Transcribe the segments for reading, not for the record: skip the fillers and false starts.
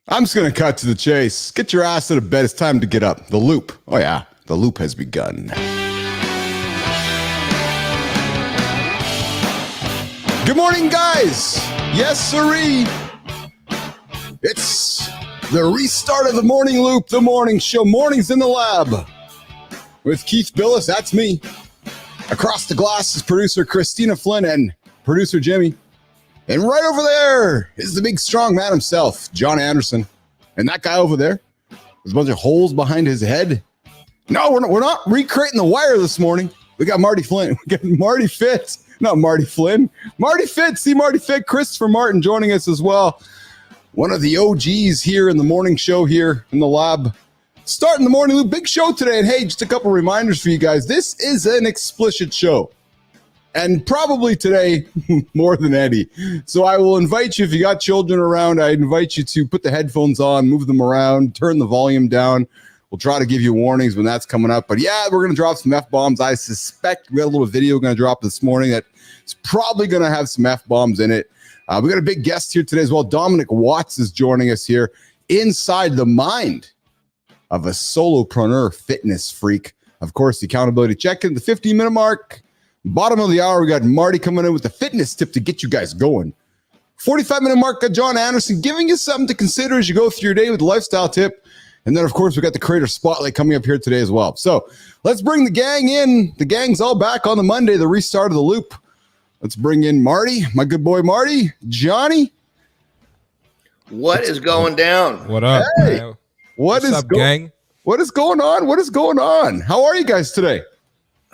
I'm just going to cut to the chase. Get your ass out of bed. It's time to get up. The loop. Oh, yeah. The loop has begun. Good morning, guys. Yes, sirree. It's the restart of the morning loop, the morning show. Mornings in the lab with Keith Bilous. That's me. Across the glass is producer Christina Flynn and producer Jimmy. And right over there is the big strong man himself, John Anderson. And that guy over there, there's a bunch of holes behind his head. No, we're not recreating the wire this morning. We got Marty Flynn. We got Marty Fitz. Not Marty Flynn. Marty Fitz. See Marty Fitz. Christopher Martin joining us as well. One of the OGs here in the morning show here in the lab. Starting the morning loop. Big show today. And hey, just a couple reminders for you guys. This is an explicit show. And probably today, more than any. So I will invite you, if you got children around, I invite you to put the headphones on, move them around, turn the volume down. We'll try to give you warnings when that's coming up. But yeah, we're going to drop some F-bombs. I suspect we got a little video going to drop this morning that's probably going to have some F-bombs in it. We got a big guest here today as well. Dominic Watts is joining us here inside the mind of a solopreneur fitness freak. Of course, the accountability check-in, the 15-minute mark. Bottom of the hour, we got Marty coming in with the fitness tip to get you guys going. 45-minute mark, got John Anderson giving you something to consider as you go through your day with the lifestyle tip. And then, of course, we got the creator spotlight coming up here today as well. So let's bring the gang in. The gang's all back on the Monday, the restart of the loop. Let's bring in Marty, my good boy Marty, Johnny. What is going down? What up? Hey, what's up, gang? What is going on? What is going on? How are you guys today?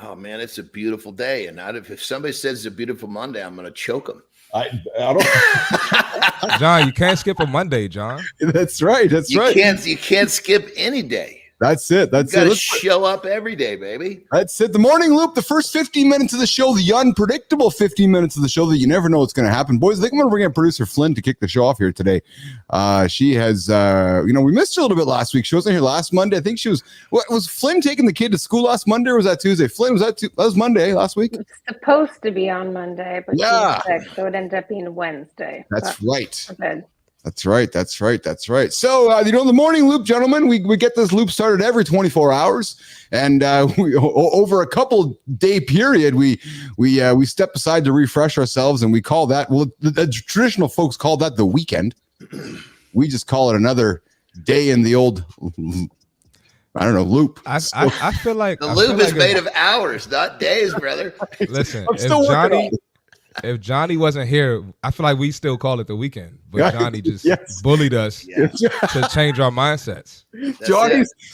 Oh, man, it's a beautiful day. And if somebody says it's a beautiful Monday, I'm going to choke them. I don't. John, you can't skip a Monday, John. That's right. You can't skip any day. That's it. You got to show up every day, baby. That's it. The morning loop, the first 15 minutes of the show, the unpredictable 15 minutes of the show that you never know what's going to happen. Boys, I think I'm going to bring in producer Flynn to kick the show off here today. She has, we missed her a little bit last week. She wasn't here last Monday. I think she was, was Flynn taking the kid to school last Monday or was that Tuesday? Flynn, that was Monday last week? It's supposed to be on Monday, but yeah. She was sick, so it ended up being Wednesday. That's right. Okay. That's right. So, the morning loop, gentlemen, we get this loop started every 24 hours. And over a couple day period, we step aside to refresh ourselves. And we call that, the traditional folks call that the weekend. We just call it another day in the old, I don't know, loop. I feel like the loop is made of hours, not days, brother. Listen, if Johnny wasn't here, I feel like we still call it the weekend. But Johnny just bullied us to change our mindsets.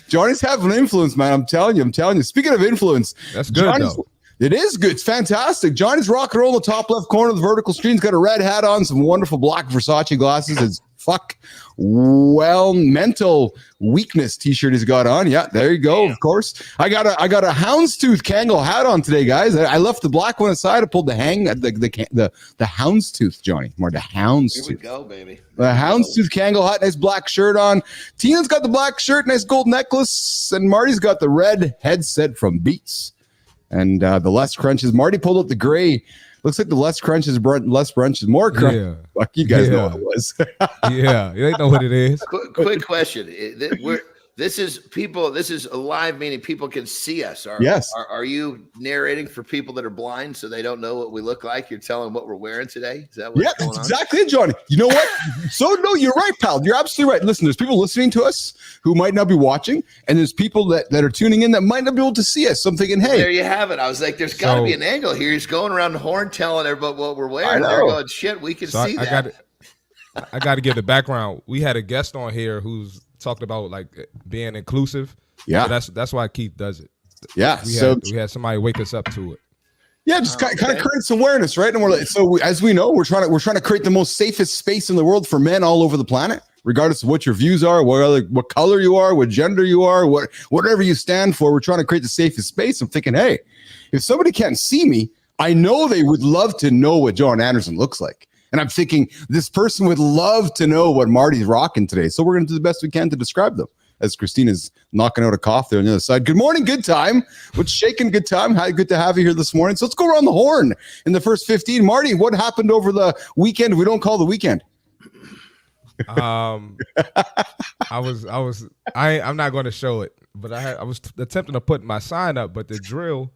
Johnny's having influence, man. I'm telling you. Speaking of influence, that's good, though. It is good. It's fantastic. Johnny's rock and roll in the top left corner of the vertical screen. He's got a red hat on, some wonderful black Versace glasses. It's mental weakness t-shirt he's got on. Yeah, there you go. Of course. I got a houndstooth Kangol hat on today, guys. I left the black one aside. I pulled the houndstooth, Johnny. More the houndstooth. Here we go, baby. The houndstooth Kangol hat, nice black shirt on. Tina's got the black shirt, nice gold necklace, and Marty's got the red headset from Beats. And the less crunches. Marty pulled out the gray. Looks like the less crunches, less brunches, more crunches. Yeah. Fuck, you guys know what it was. Yeah, you know what it is. Quick question. This is a live, meaning people can see us. Yes. Are you narrating for people that are blind so they don't know what we look like? You're telling what we're wearing today? Is that what's going on? That's exactly it, Johnny. You know what? No, you're right, pal. You're absolutely right. Listen, there's people listening to us who might not be watching, and there's people that are tuning in that might not be able to see us. So I'm thinking, hey. There you have it. I was like, there's got to be an angle here. He's going around the horn telling everybody what we're wearing. They're going, shit, we can see that. I got to give the background. We had a guest on here who's talked about like being inclusive. Yeah, so that's why Keith does it. Yeah, we had somebody wake us up to it. Yeah, just kind of create some awareness, right? And as we know, we're trying to create the most safest space in the world for men all over the planet, regardless of what your views are, what color you are, what gender you are, whatever you stand for. We're trying to create the safest space. I'm thinking, hey, if somebody can't see me, I know they would love to know what John Anderson looks like. And I'm thinking this person would love to know what Marty's rocking today. So we're going to do the best we can to describe them. As Christina's knocking out a cough there on the other side. Good morning, good time. What's shaking, good time? Hi, good to have you here this morning. So let's go around the horn in the first 15. Marty, what happened over the weekend? We don't call the weekend. I'm not going to show it, but I was attempting to put my sign up, but the drill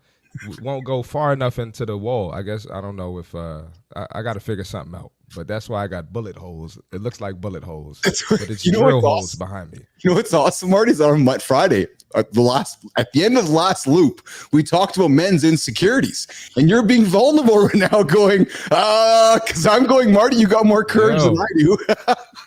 won't go far enough into the wall. I guess I don't know if I got to figure something out. But that's why I got bullet holes. It looks like bullet holes, but it's drill holes behind me. You know what's awesome, Marty? Is on Friday, at the end of the last loop, we talked about men's insecurities, and you're being vulnerable right now, going, because I'm going, Marty, you got more courage than I do.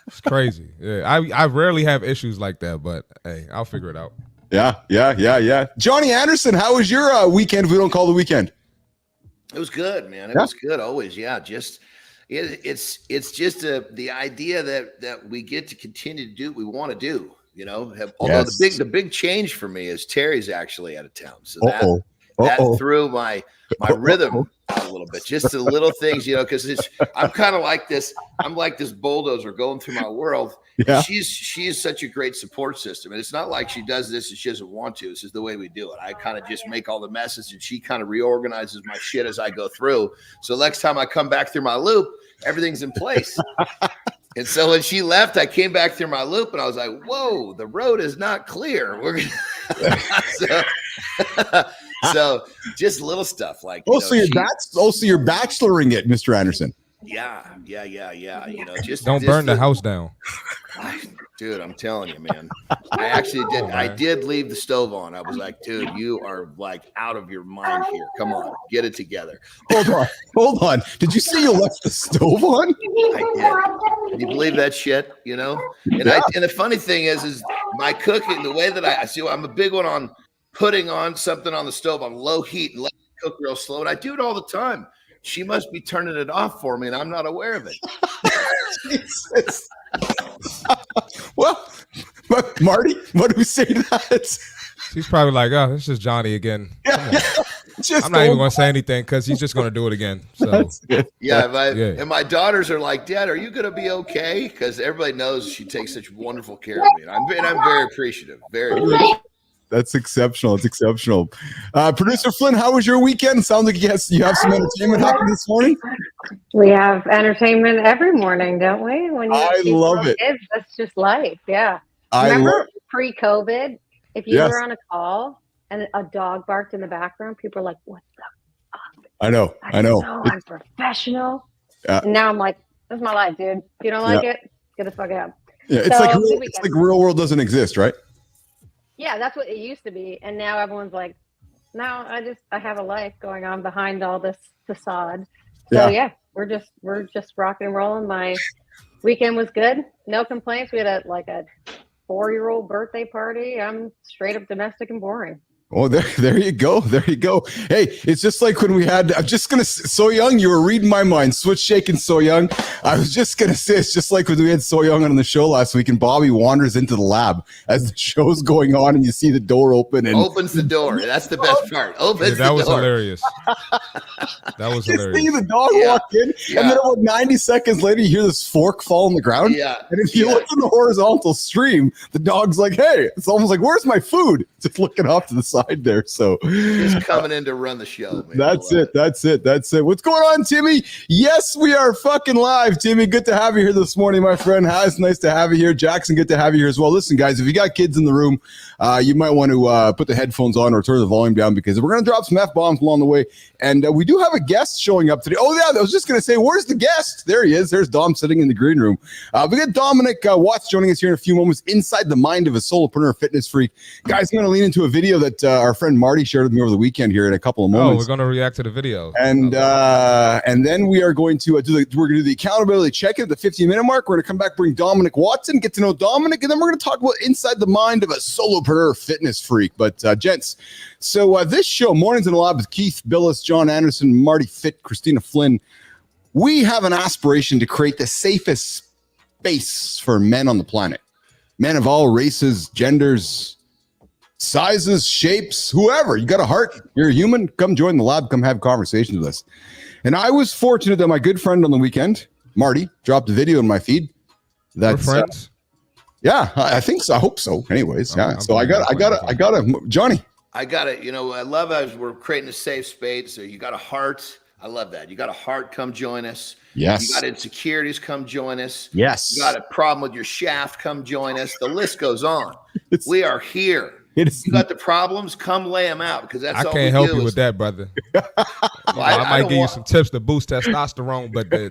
It's crazy. Yeah, I rarely have issues like that, but hey, I'll figure it out. Yeah. Johnny Anderson, how was your weekend? If we don't call the weekend, it was good, man. It was good always. Yeah, just. It's just the idea that we get to continue to do what we want to do, you know. Although the big change for me is Terry's actually out of town, so that threw my rhythm out a little bit. Just the little things, you know, because I'm kind of like this. I'm like this bulldozer going through my world. Yeah. She is such a great support system, and it's not like she does this and she doesn't want to. This is the way we do it. I kind of just make all the messes, and she kind of reorganizes my shit as I go through. So next time I come back through my loop, everything's in place. And so when she left, I came back through my loop, and I was like, "Whoa, the road is not clear." We're so just little stuff like. You're bacheloring it, Mr. Anderson. Yeah. You know, just don't burn the house down. Dude, I'm telling you, man. I actually did. I did leave the stove on. I was like, dude, you are like out of your mind here. Come on, get it together. Hold on. Did you say you left the stove on? I did. Can you believe that shit? You know? And the funny thing is my cooking, the way that I see, I'm a big one on putting on something on the stove on low heat and let it cook real slow. And I do it all the time. She must be turning it off for me, and I'm not aware of it. Jesus. Well, Marty, what do we say to that? She's probably like, "Oh, it's just Johnny again." I'm not even going to say anything because he's just going to do it again. So and my daughters are like, "Dad, are you going to be okay?" Because everybody knows she takes such wonderful care of me, and I'm very appreciative. Very appreciative. That's exceptional. It's exceptional. Producer Flynn, how was your weekend? Sounds like you have some entertainment happening this morning. We have entertainment every morning, don't we? When I love it. Kids, that's just life. Yeah. Remember pre-COVID, if you were on a call and a dog barked in the background, people are like, "What the fuck?" I know. I'm professional. And now I'm like, "This is my life, dude. If you don't like it, get the fuck out." Yeah, it's like real world doesn't exist, right? Yeah, that's what it used to be. And now everyone's like, "No, I have a life going on behind all this facade." So we're just rocking and rolling. My weekend was good. No complaints. We had a 4-year-old birthday party. I'm straight up domestic and boring. Oh, there you go. Hey, it's just like when we had, So Young, you were reading my mind. Switch shaking So Young. I was just going to say, it's just like when we had So Young on the show last week and Bobby wanders into the lab as the show's going on and you see the door open. And opens the door. That's the best part. That was hilarious. That was hilarious. See the dog walk in and then about 90 seconds later, you hear this fork fall on the ground. Yeah. And if you look in the horizontal stream, the dog's like, "Hey," it's almost like, "Where's my food?" Just looking off to the side there. So he's coming in to run the show. Man. That's it. What's going on, Timmy? Yes, we are fucking live. Timmy, good to have you here this morning, my friend. It's nice to have you here. Jackson, good to have you here as well. Listen, guys, if you got kids in the room, you might want to put the headphones on or turn the volume down because we're going to drop some F-bombs along the way. And we do have a guest showing up today. Oh, yeah, I was just going to say, where's the guest? There he is. There's Dom sitting in the green room. We got Dominic Watts joining us here in a few moments inside the mind of a solopreneur fitness freak. Guys, I'm going to lean into a video that our friend Marty shared with me over the weekend here in a couple of moments. We're going to react to the video. And then we are going to do the accountability check-in at the 15-minute mark. We're going to come back, bring Dominic Watson, get to know Dominic, and then we're going to talk about inside the mind of a solopreneur fitness freak. But gents, so this show, Mornings in the Lab with Keith Bilous, John Anderson, Marty Fit, Christina Flynn, we have an aspiration to create the safest space for men on the planet. Men of all races, genders, sizes, shapes, whoever. You got a heart, you're a human, come join the lab, come have conversations with us. And I was fortunate that my good friend on the weekend, Marty, dropped a video in my feed. That's friends. Yeah, I think so. I hope so. Anyways, yeah. So I got Johnny. I got it. You know, I love as we're creating a safe space. So you got a heart, I love that. You got a heart, come join us. Yes. You got insecurities, come join us. Yes. You got a problem with your shaft, come join us. The list goes on. We are here. You got the problems, come lay them out, because that's all we do. I can't help you with that, brother. I might give you some tips to boost testosterone, but the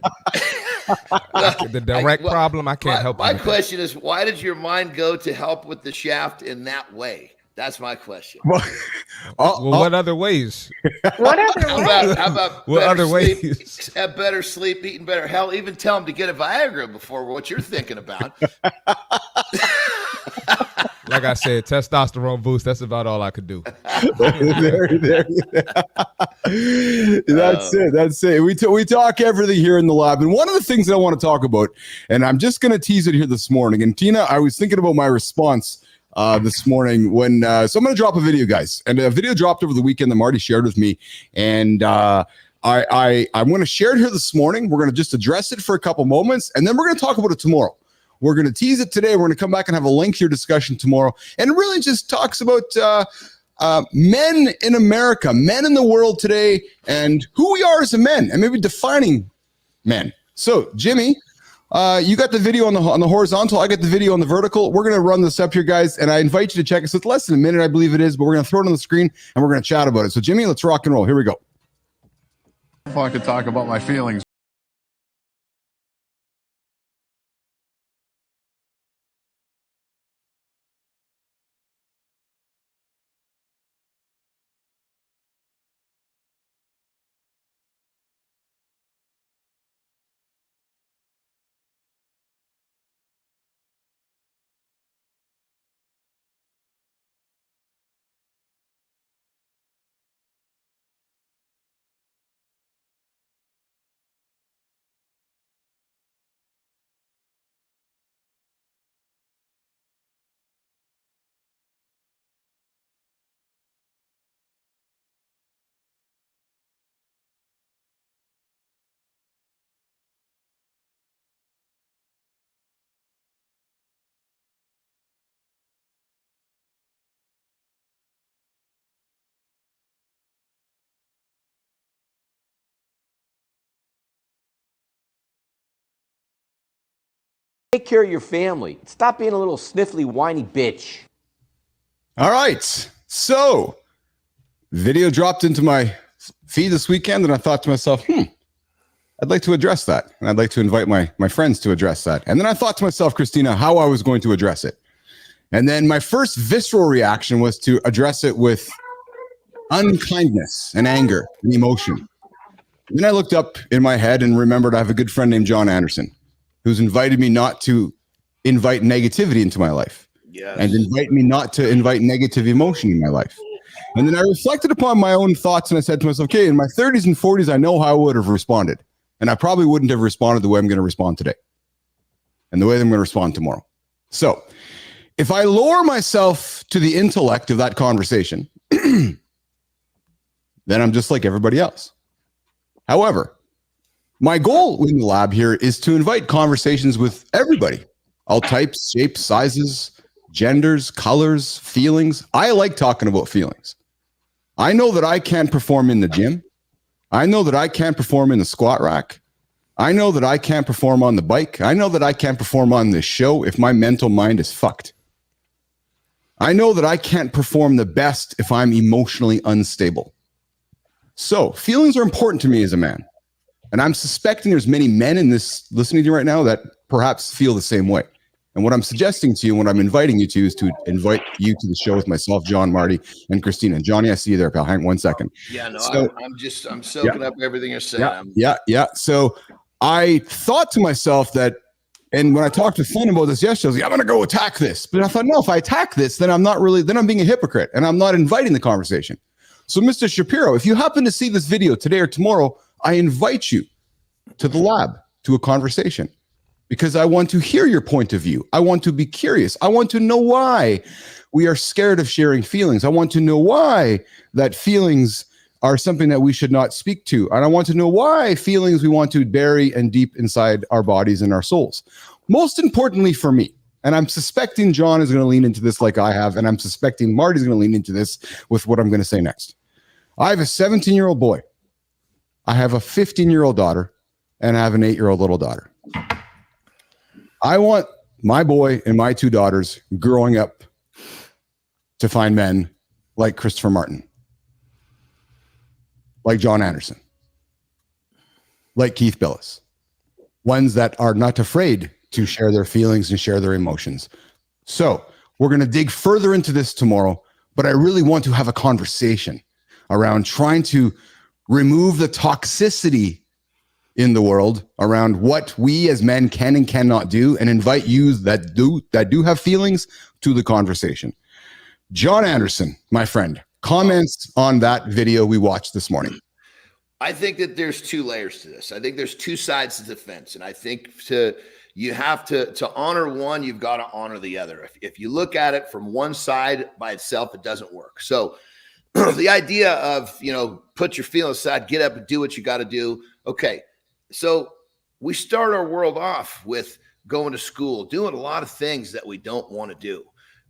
direct problem, I can't help you. My question is, why did your mind go to help with the shaft in that way? That's my question. Well, what other ways? What other ways? How about what other ways? Have better sleep, eating better. Hell, even tell them to get a Viagra before what you're thinking about. Like I said, testosterone boost. That's about all I could do. That's it. We talk everything here in the lab. And one of the things that I want to talk about, and I'm just going to tease it here this morning. And Tina, I was thinking about my response this morning when, so I'm going to drop a video, guys. And a video dropped over the weekend that Marty shared with me. And I'm going to share it here this morning. We're going to just address it for a couple moments. And then we're going to talk about it tomorrow. We're going to tease it today. We're going to come back and have a lengthier discussion tomorrow. And it really just talks about men in America, men in the world today, and who we are as a men, and maybe defining men. So, Jimmy, you got the video on the horizontal. I got the video on the vertical. We're going to run this up here, guys, and I invite you to check it. So it's less than a minute, I believe it is, but we're going to throw it on the screen, and we're going to chat about it. So, Jimmy, let's rock and roll. Here we go. If I could talk about my feelings. Take care of your family. Stop being a little sniffly, whiny bitch. All right. So, video dropped into my feed this weekend, and I thought to myself, I'd like to address that. And I'd like to invite my friends to address that. And then I thought to myself, Christina, how I was going to address it. And then my first visceral reaction was to address it with unkindness and anger and emotion. And then I looked up in my head and remembered I have a good friend named John Anderson, who's invited me not to invite negativity into my life. Yes. And invite me not to invite negative emotion in my life. And then I reflected upon my own thoughts, and I said to myself, okay, in my 30s and 40s, I know how I would have responded. And I probably wouldn't have responded the way I'm going to respond today and the way I'm going to respond tomorrow. So if I lower myself to the intellect of that conversation, then I'm just like everybody else. However, my goal in the lab here is to invite conversations with everybody, all types, shapes, sizes, genders, colors, feelings. I like talking about feelings. I know that I can't perform in the gym. I know that I can't perform in the squat rack. I know that I can't perform on the bike. I know that I can't perform on this show if my mental mind is fucked. I know that I can't perform the best if I'm emotionally unstable. So feelings are important to me as a man. And I'm suspecting there's many men in this listening to you right now that perhaps feel the same way. And what I'm suggesting to you, what I'm inviting you to, is to invite you to the show with myself, John, Marty, and Christina. And Johnny, I see you there, pal. Hang on 1 second. Yeah, no, so, I'm soaking up everything you're saying. Yeah. So I thought to myself that, and when I talked to Flynn about this yesterday, I was like, I'm going to go attack this. But I thought, no, if I attack this, then I'm being a hypocrite and I'm not inviting the conversation. So Mr. Shapiro, if you happen to see this video today or tomorrow, I invite you to the lab, to a conversation, because I want to hear your point of view. I want to be curious. I want to know why we are scared of sharing feelings. I want to know why that feelings are something that we should not speak to. And I want to know why feelings we want to bury and deep inside our bodies and our souls. Most importantly for me, and I'm suspecting John is going to lean into this like I have, and I'm suspecting Marty's going to lean into this with what I'm going to say next. I have a 17-year-old boy I have a 15-year-old daughter and I have an 8-year-old little daughter. I want my boy and my 2 daughters growing up to find men like Christopher Martin, like John Anderson, like Keith Bilous, ones that are not afraid to share their feelings and share their emotions. So we're going to dig further into this tomorrow, but I really want to have a conversation around trying to remove the toxicity in the world around what we as men can and cannot do, and invite you that do have feelings to the conversation. John Anderson, my friend, comments on that video we watched this morning. I think that there's 2 layers to this. I think there's 2 sides to the fence. And I think you have to honor one, you've got to honor the other. If you look at it from one side by itself, it doesn't work. So the idea of, put your feelings aside, get up and do what you got to do. Okay. So we start our world off with going to school, doing a lot of things that we don't want to do.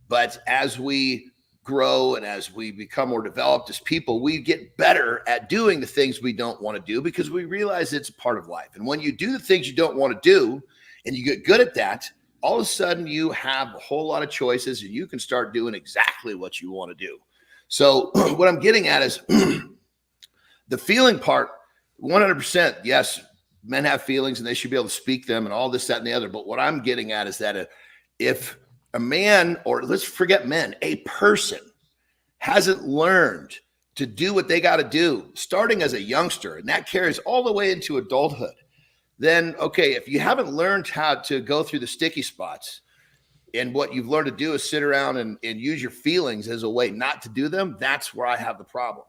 But as we grow and as we become more developed as people, we get better at doing the things we don't want to do because we realize it's a part of life. And when you do the things you don't want to do and you get good at that, all of a sudden you have a whole lot of choices and you can start doing exactly what you want to do. So what I'm getting at is the feeling part, 100%. Yes, men have feelings and they should be able to speak them and all this, that, and the other. But what I'm getting at is that if a man, or let's forget men, a person hasn't learned to do what they got to do, starting as a youngster, and that carries all the way into adulthood, then, okay, if you haven't learned how to go through the sticky spots, and what you've learned to do is sit around and use your feelings as a way not to do them, that's where I have the problem.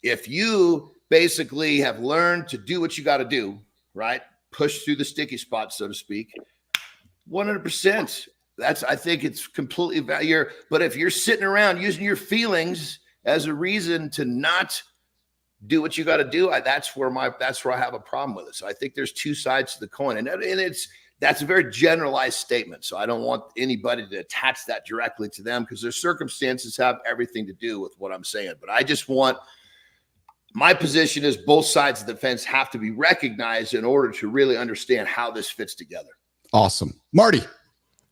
If you basically have learned to do what you got to do, right? Push through the sticky spots, so to speak, 100%. I think it's completely value. But if you're sitting around using your feelings as a reason to not do what you got to do, that's where I have a problem with it. So I think there's 2 sides to the coin, and that's a very generalized statement. So I don't want anybody to attach that directly to them because their circumstances have everything to do with what I'm saying. But I just want, my position is both sides of the fence have to be recognized in order to really understand how this fits together. Awesome. Marty.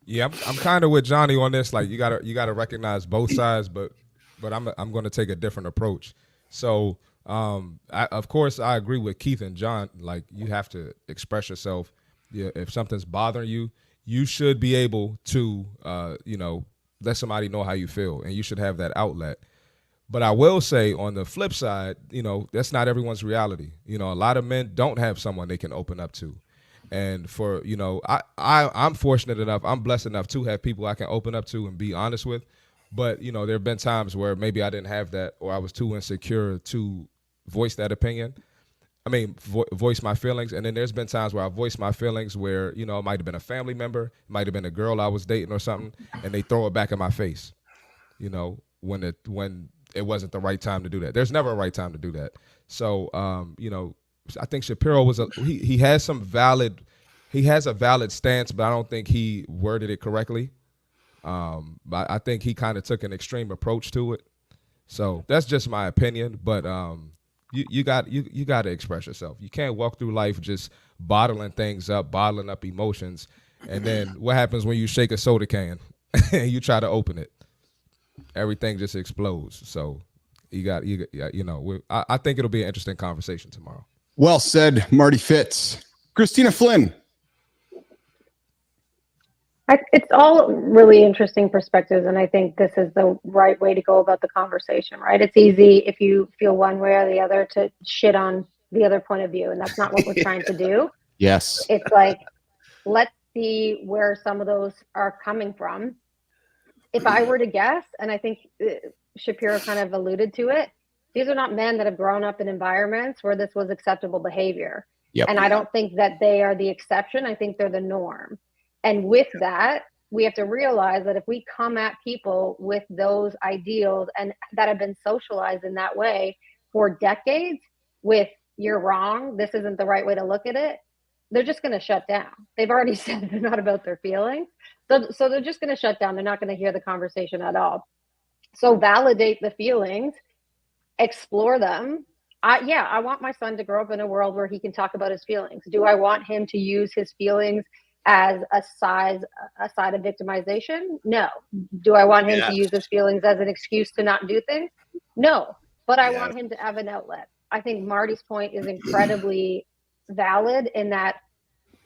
Yeah, I'm kind of with Johnny on this. Like you gotta recognize both sides, but I'm going to take a different approach. So of course I agree with Keith and John. Like you have to express yourself. Yeah, if something's bothering you, you should be able to let somebody know how you feel, and you should have that outlet. But I will say on the flip side, that's not everyone's reality. A lot of men don't have someone they can open up to. And for, I'm fortunate enough, I'm blessed enough to have people I can open up to and be honest with. But, there have been times where maybe I didn't have that, or I was too insecure to voice that opinion. Voice my feelings. And then there's been times where I voiced my feelings where, it might have been a family member, it might have been a girl I was dating or something, and they throw it back in my face, when it wasn't the right time to do that. There's never a right time to do that. So, I think Shapiro he has a valid stance, but I don't think he worded it correctly. But I think he kind of took an extreme approach to it. So that's just my opinion. But you got to express yourself. You can't walk through life just bottling things up, bottling up emotions, and then what happens when you shake a soda can and you try to open it? Everything just explodes. So I think it'll be an interesting conversation tomorrow. Well said, Marty Fitz. Christina Flynn. It's all really interesting perspectives, and I think this is the right way to go about the conversation, right? It's easy if you feel one way or the other to shit on the other point of view, and that's not what we're trying to do. Yes. It's like, let's see where some of those are coming from. If I were to guess, and I think Shapiro kind of alluded to it, these are not men that have grown up in environments where this was acceptable behavior. Yep. And I don't think that they are the exception. I think they're the norm. And with that, we have to realize that if we come at people with those ideals and that have been socialized in that way for decades with you're wrong, this isn't the right way to look at it, they're just going to shut down. They've already said they're not about their feelings. So they're just going to shut down. They're not going to hear the conversation at all. So validate the feelings, explore them. I want my son to grow up in a world where he can talk about his feelings. Do I want him to use his feelings as a side of victimization? No. Do I want him to use his feelings as an excuse to not do things? No. But I want him to have an outlet. I think Marty's point is incredibly valid in that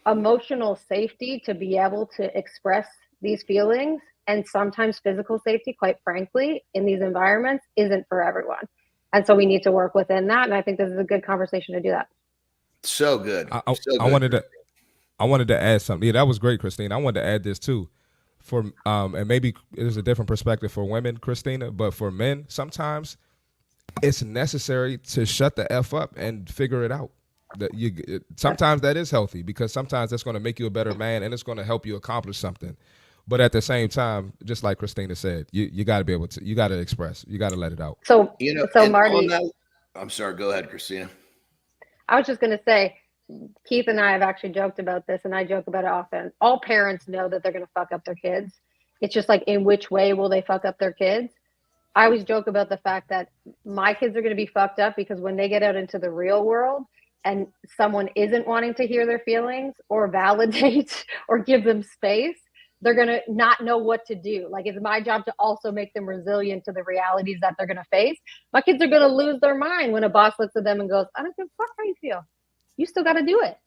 emotional safety to be able to express these feelings, and sometimes physical safety, quite frankly, in these environments isn't for everyone. And so we need to work within that. And I think this is a good conversation to do that. So good. I wanted to add something. Yeah, that was great, Christina. I wanted to add this too. And maybe there's a different perspective for women, Christina, but for men, sometimes it's necessary to shut the F up and figure it out. Sometimes that is healthy, because sometimes that's going to make you a better man and it's going to help you accomplish something. But at the same time, just like Christina said, you got to be able to, you got to express, you got to let it out. So Marty, I'm sorry, go ahead, Christina. I was just going to say, Keith and I have actually joked about this, and I joke about it often. All parents know that they're going to fuck up their kids. It's just like, in which way will they fuck up their kids? I always joke about the fact that my kids are going to be fucked up because when they get out into the real world and someone isn't wanting to hear their feelings or validate or give them space, they're going to not know what to do. Like, it's my job to also make them resilient to the realities that they're going to face. My kids are going to lose their mind when a boss looks at them and goes, I don't give a fuck how you feel. You still got to do it.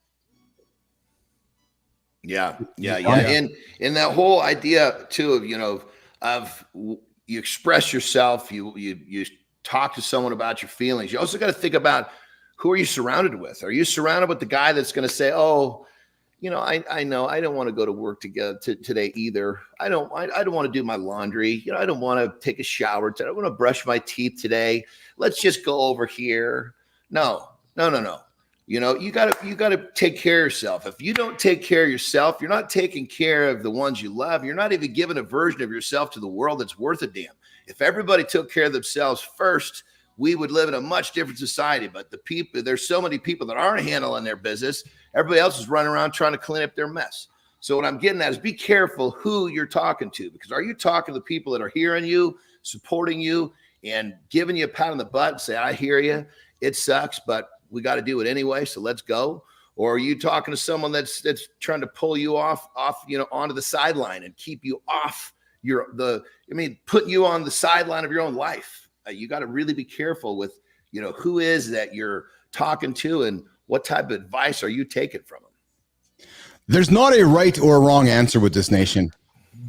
Yeah. And that whole idea too of, you express yourself, you talk to someone about your feelings. You also got to think about, who are you surrounded with? Are you surrounded with the guy that's going to say, oh, I know I don't want to go to work today either. I don't want to do my laundry. I don't want to take a shower today. I don't want to brush my teeth today. Let's just go over here. No. You got to take care of yourself. If you don't take care of yourself, you're not taking care of the ones you love. You're not even giving a version of yourself to the world that's worth a damn. If everybody took care of themselves first, we would live in a much different society. But there's so many people that aren't handling their business. Everybody else is running around trying to clean up their mess. So what I'm getting at is, be careful who you're talking to, because are you talking to people that are hearing you, supporting you, and giving you a pat on the butt and say, I hear you, it sucks, but we got to do it anyway, so let's go? Or are you talking to someone that's trying to pull you off onto the sideline and keep you off putting you on the sideline of your own life? You got to really be careful with, who is that you're talking to and what type of advice are you taking from them? There's not a right or a wrong answer with this nation.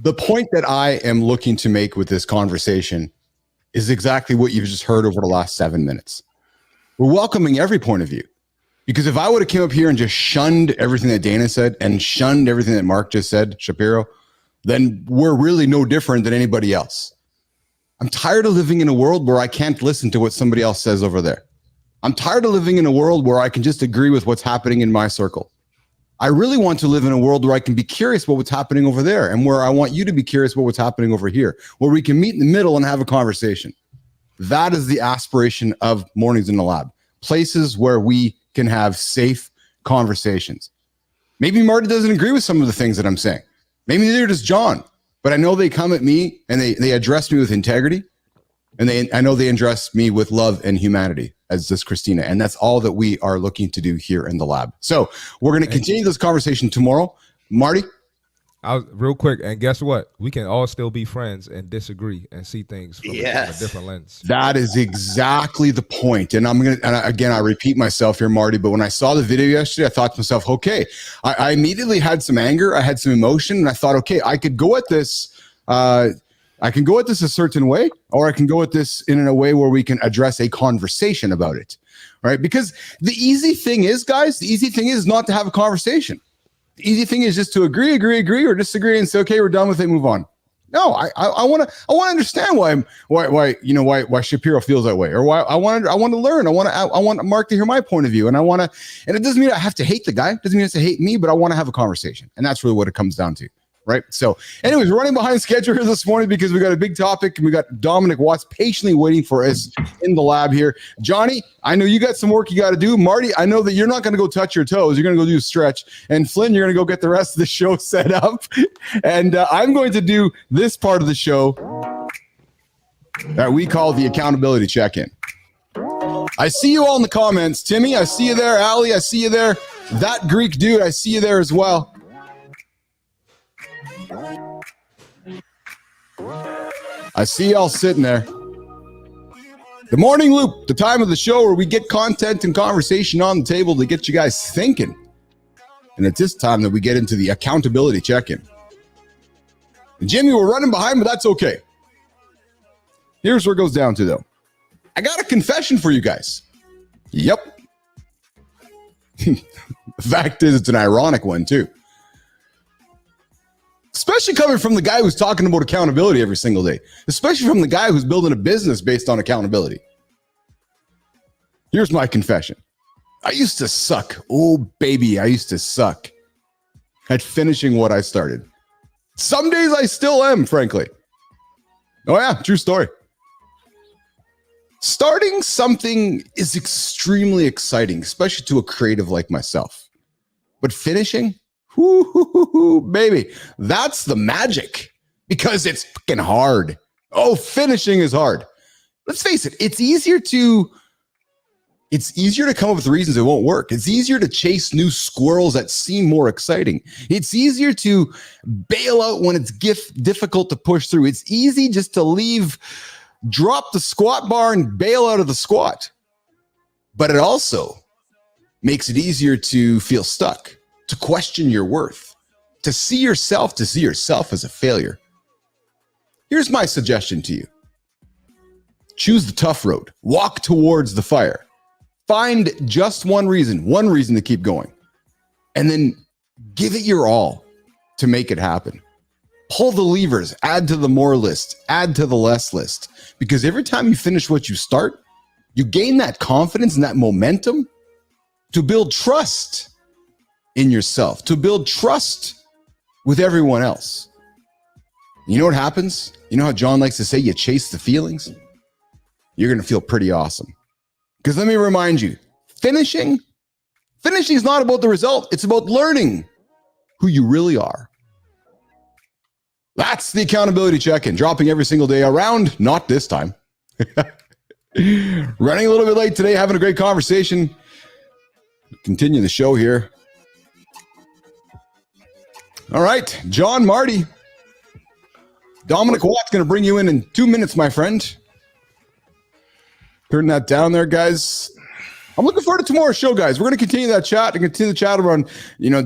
The point that I am looking to make with this conversation is exactly what you've just heard over the last 7 minutes. We're welcoming every point of view, because if I would have came up here and just shunned everything that Dana said and shunned everything that Mark just said, Shapiro, then we're really no different than anybody else. I'm tired of living in a world where I can't listen to what somebody else says over there. I'm tired of living in a world where I can just agree with what's happening in my circle. I really want to live in a world where I can be curious about what's happening over there, and where I want you to be curious about what's happening over here, where we can meet in the middle and have a conversation. That is the aspiration of Mornings in the Lab. Places where we can have safe conversations. Maybe Marty doesn't agree with some of the things that I'm saying. Maybe neither does John. But I know they come at me and they address me with integrity, and I know they address me with love and humanity, as does Christina. And that's all that we are looking to do here in the lab. So we're going to continue this conversation tomorrow. Marty? Real quick, and guess what? We can all still be friends and disagree and see things from a different lens. That is exactly the point. And again, I repeat myself here, Marty, but when I saw the video yesterday, I thought to myself, okay, I immediately had some anger. I had some emotion, and I thought, okay, I could go at this. I can go at this a certain way, or I can go at this in a way where we can address a conversation about it, right? Because the easy thing is not to have a conversation. The easy thing is just to agree or disagree and say, okay, we're done with it, move on. No, I want to understand why Shapiro feels that way, or why I want to learn. I want Mark to hear my point of view, and it doesn't mean I have to hate the guy. It doesn't mean he has to hate me, but I want to have a conversation, and that's really what it comes down to. Right. So anyways, we're running behind schedule here this morning because we got a big topic, and we got Dominic Watts patiently waiting for us in the lab here. Johnny, I know you got some work you got to do. Marty, I know that you're not going to go touch your toes. You're going to go do a stretch. And Flynn, you're going to go get the rest of the show set up. And I'm going to do this part of the show that we call the accountability check-in. I see you all in the comments. Timmy, I see you there. Ali, I see you there. That Greek dude, I see you there as well. I see y'all sitting there. The Morning Loop, the time of the show where we get content and conversation on the table to get you guys thinking. And it's this time that we get into the accountability check-in. And Jimmy, we're running behind, but that's okay. Here's where it goes down to, though. I got a confession for you guys. Yep. The fact is, it's an ironic one, too. Especially coming from the guy who's talking about accountability every single day. Especially from the guy who's building a business based on accountability. Here's my confession. I used to suck. Oh, baby, I used to suck at finishing what I started. Some days I still am, frankly. Oh, yeah, true story. Starting something is extremely exciting, especially to a creative like myself. But finishing? Baby, that's the magic because it's fucking hard. Oh, finishing is hard. Let's face it, it's easier to come up with reasons it won't work. It's easier to chase new squirrels that seem more exciting. It's easier to bail out when it's difficult to push through. It's easy just to drop the squat bar and bail out of the squat. But it also makes it easier to feel stuck, to question your worth, to see yourself as a failure. Here's my suggestion to you. Choose the tough road. Walk towards the fire. Find just one reason to keep going. And then give it your all to make it happen. Pull the levers, add to the more list, add to the less list. Because every time you finish what you start, you gain that confidence and that momentum to build trust in yourself, to build trust with everyone else. You know what happens? You know how John likes to say, you chase the feelings? You're going to feel pretty awesome. Because let me remind you, finishing is not about the result. It's about learning who you really are. That's the accountability check-in, dropping every single day around, not this time. Running a little bit late today, having a great conversation. Continue the show here. All right, John, Marty. Dominic Watts going to bring you in 2 minutes, my friend. Turn that down there, guys. I'm looking forward to tomorrow's show, guys. We're going to continue that chat and continue the chat around,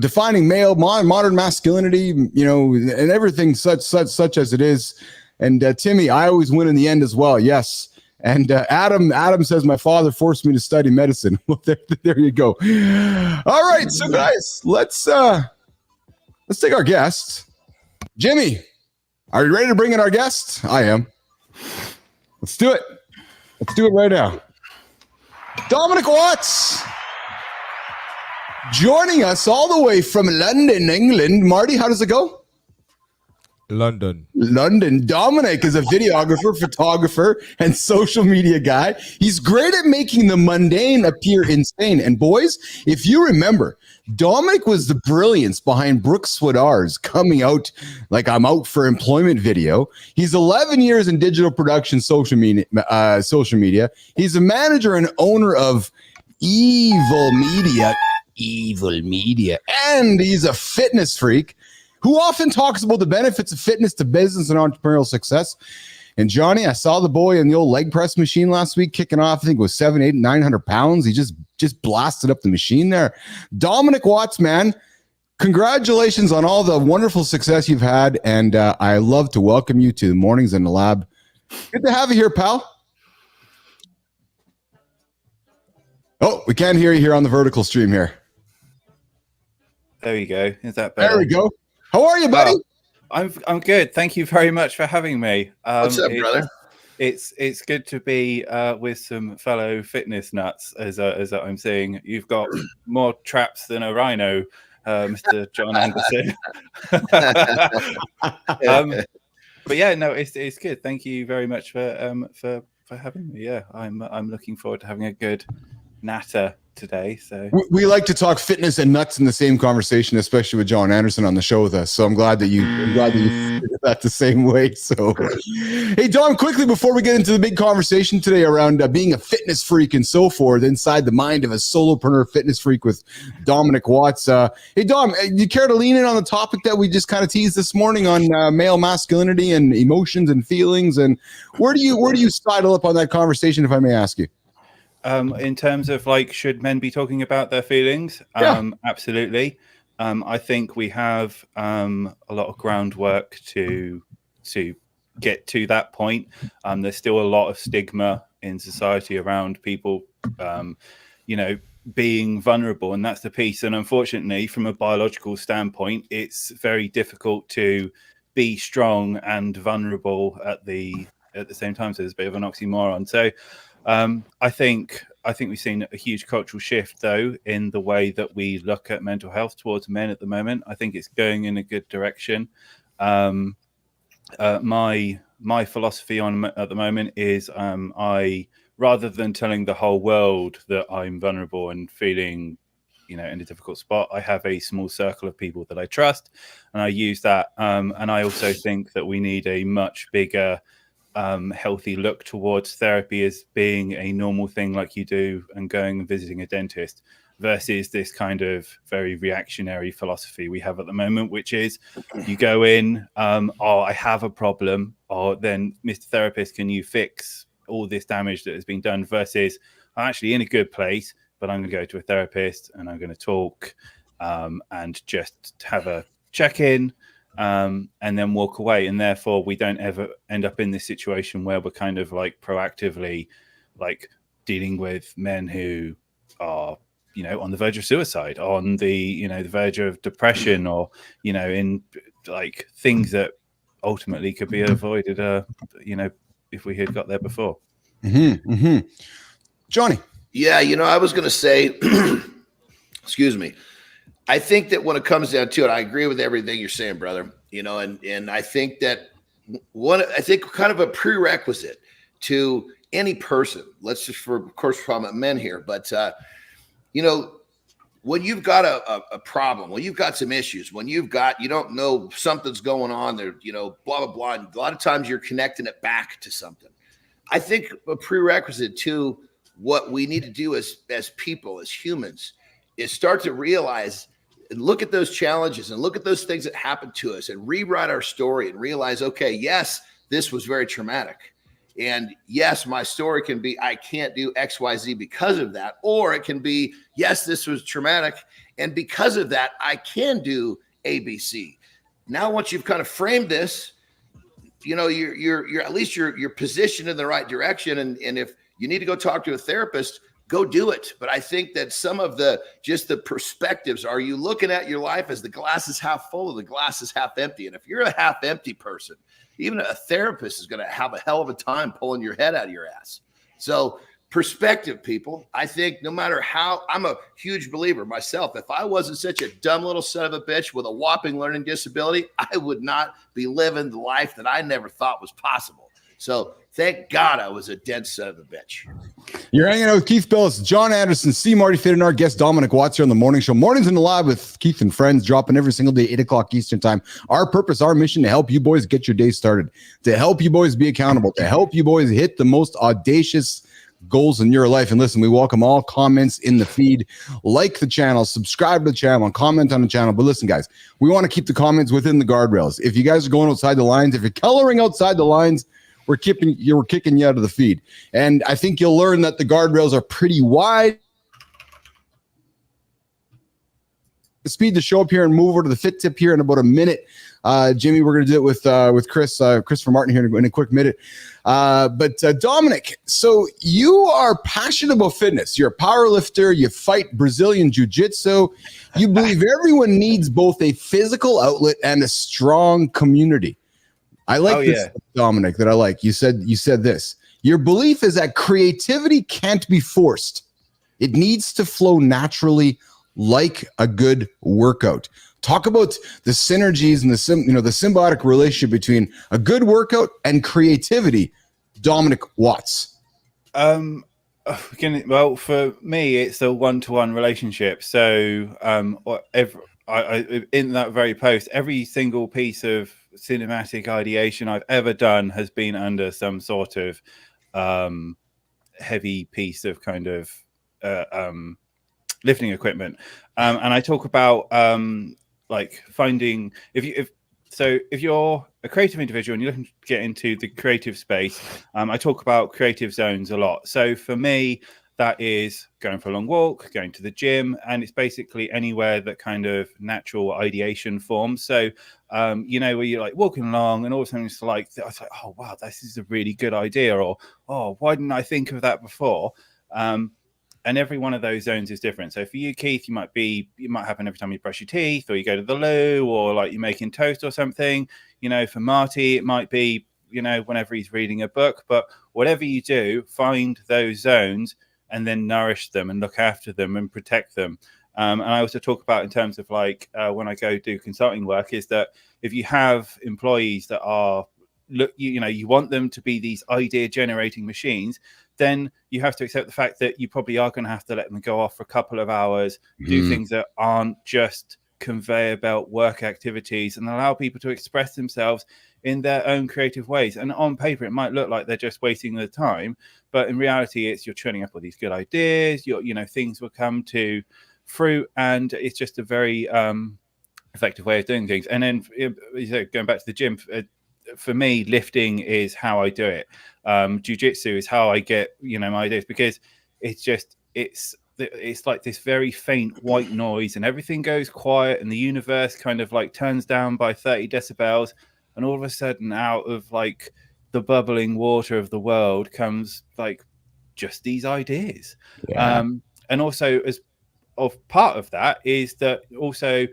defining male, modern masculinity, and everything such as it is. And Timmy, I always win in the end as well. Yes. And Adam says my father forced me to study medicine. Well, there you go. All right, so guys, let's take our guests. Jimmy, are you ready to bring in our guest? I am. Let's do it. Let's do it right now. Dominic Watts joining us all the way from London, England. Marty, how does it go? London. Dominic is a videographer, photographer, and social media guy. He's great at making the mundane appear insane. And boys, if you remember, Dominic was the brilliance behind Brooke Swidar's coming out like I'm out for employment video. He's 11 years in digital production, social media. He's a manager and owner of Evil Media, and he's a fitness freak who often talks about the benefits of fitness to business and entrepreneurial success. And Johnny, I saw the boy in the old leg press machine last week kicking off. I think it was 700, 800, 900 pounds. He just blasted up the machine there. Dominic Watts, man, congratulations on all the wonderful success you've had. And I love to welcome you to the Mornings in the Lab. Good to have you here, pal. Oh, we can't hear you here on the vertical stream here. There we go. Is that better? There we go. How are you, buddy? I'm good. Thank you very much for having me. What's up, brother? It's good to be with some fellow fitness nuts, as I'm seeing. You've got more traps than a rhino, Mr. John Anderson. But yeah, no, it's good. Thank you very much for having me. Yeah, I'm looking forward to having a good natter today. So we like to talk fitness and nuts in the same conversation, especially with John Anderson on the show with us. So I'm glad that you figured that the same way. So, hey, Dom, quickly before we get into the big conversation today around being a fitness freak and so forth inside the mind of a solopreneur fitness freak with Dominic Watts. Hey, Dom, you care to lean in on the topic that we just kind of teased this morning on male masculinity and emotions and feelings, and where do you sidle up on that conversation, if I may ask you? In terms of like, should men be talking about their feelings? Absolutely. I think we have a lot of groundwork to get to that point. There's still a lot of stigma in society around people, being vulnerable, and that's the piece. And unfortunately, from a biological standpoint, it's very difficult to be strong and vulnerable at the same time. So there's a bit of an oxymoron. So I think we've seen a huge cultural shift, though, in the way that we look at mental health towards men at the moment. I think it's going in a good direction. My philosophy on at the moment is I, rather than telling the whole world that I'm vulnerable and feeling, in a difficult spot, I have a small circle of people that I trust, and I use that. And I also think that we need a much bigger healthy look towards therapy as being a normal thing like you do and going and visiting a dentist, versus this kind of very reactionary philosophy we have at the moment, which is you go in, I have a problem, or then Mr. Therapist, can you fix all this damage that has been done, versus I'm actually in a good place, but I'm going to go to a therapist and I'm going to talk and just have a check-in. And then walk away, and therefore we don't ever end up in this situation where we're kind of like proactively like dealing with men who are on the verge of suicide, on the the verge of depression, or in like things that ultimately could be avoided if we had got there before. Johnny. I was going to say excuse me, I think that when it comes down to it, I agree with everything you're saying, brother. And I think that kind of a prerequisite to any person, let's just of course, I'm men here, but when you've got a problem, when you've got some issues, when you don't know something's going on there, blah, blah, blah. And a lot of times you're connecting it back to something. I think a prerequisite to what we need to do as people, as humans, is start to realize and look at those challenges and look at those things that happened to us and rewrite our story and realize, okay, yes, this was very traumatic. And yes, my story can be, I can't do X, Y, Z because of that. Or it can be, yes, this was traumatic, and because of that, I can do A, B, C. Now, once you've kind of framed this, you're at least you're positioned in the right direction. And if you need to go talk to a therapist, go do it. But I think that some of the perspectives, are you looking at your life as the glass is half full or the glass is half empty? And if you're a half empty person, even a therapist is going to have a hell of a time pulling your head out of your ass. So perspective, people, I think no matter how, I'm a huge believer myself. If I wasn't such a dumb little son of a bitch with a whopping learning disability, I would not be living the life that I never thought was possible. So thank God I was a dead son of a bitch. You're hanging out with Keith Bilous, John Anderson, Marty, and our guest Dominic Watts here on the morning show. Mornings in the Lab with Keith and friends, dropping every single day, 8 o'clock Eastern time. Our purpose, our mission, to help you boys get your day started, to help you boys be accountable, to help you boys hit the most audacious goals in your life. And listen, we welcome all comments in the feed. Like the channel, subscribe to the channel, and comment on the channel. But listen, guys, we want to keep the comments within the guardrails. If you guys are going outside the lines, if you're coloring outside the lines, we're kicking you out of the feed. And I think you'll learn that the guardrails are pretty wide. Speed the show up here and move over to the fit tip here in about a minute. Jimmy, we're going to do it with Christopher Martin here in a quick minute. But Dominic, so you are passionate about fitness. You're a power lifter. You fight Brazilian jiu-jitsu. You believe everyone needs both a physical outlet and a strong community. I like this, Dominic, that I like. You said this. Your belief is that creativity can't be forced. It needs to flow naturally like a good workout. Talk about the synergies and the symbiotic relationship between a good workout and creativity, Dominic Watts. Well, for me, it's a one-to-one relationship. So, in that very post, every single piece of cinematic ideation I've ever done has been under some sort of heavy piece of kind of lifting equipment, and I talk about like finding if you're a creative individual and you're looking to get into the creative space, I talk about creative zones a lot. So for me, that is going for a long walk, going to the gym, and it's basically anywhere that kind of natural ideation forms. So, where you're like walking along and all of a sudden it's like, I was like, oh, wow, this is a really good idea. Or, oh, why didn't I think of that before? And every one of those zones is different. So for you, Keith, you might happen every time you brush your teeth or you go to the loo or like you're making toast or something. For Marty, it might be, whenever he's reading a book. But whatever you do, find those zones and then nourish them and look after them and protect them. And I also talk about in terms of like when I go do consulting work is that if you have employees that are, you want them to be these idea generating machines, then you have to accept the fact that you probably are going to have to let them go off for a couple of hours, do things that aren't just conveyor belt work activities, and allow people to express themselves in their own creative ways. And on paper, it might look like they're just wasting their time, but in reality, it's you're churning up all these good ideas. Things will come to fruit, and it's just a very effective way of doing things. And then going back to the gym. For me, lifting is how I do it. Jiu-jitsu is how I get, my ideas, because it's like this very faint white noise and everything goes quiet and the universe kind of like turns down by 30 decibels. And all of a sudden out of like the bubbling water of the world comes like just these ideas. Yeah. And also as of part of that is that also,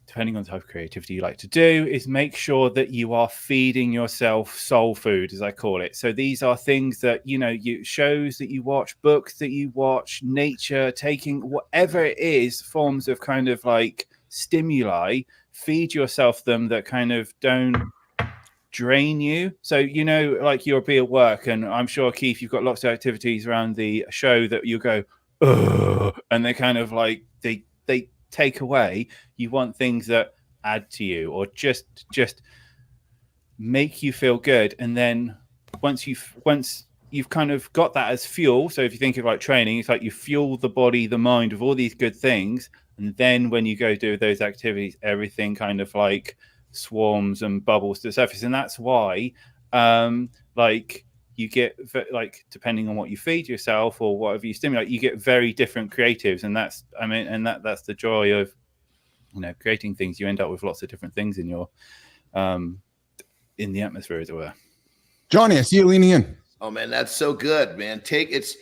depending on the type of creativity you like to do, is make sure that you are feeding yourself soul food, as I call it. So these are things that, shows that you watch, books that you watch, nature, taking whatever it is, forms of kind of like stimuli, feed yourself them that kind of don't drain you. So, like you'll be at work, and I'm sure, Keith, you've got lots of activities around the show that you go, ugh, and they kind of like, they take away. You want things that add to you or just make you feel good. And then once you've kind of got that as fuel, so if you think of like training, it's like you fuel the body, the mind with all these good things, and then when you go do those activities, everything kind of like swarms and bubbles to the surface. And that's why you get, like, depending on what you feed yourself or whatever you stimulate, you get very different creatives. And that's the joy of, creating things. You end up with lots of different things in your, in the atmosphere, as it were. Johnny, I see you leaning in. Oh man, that's so good, man. It's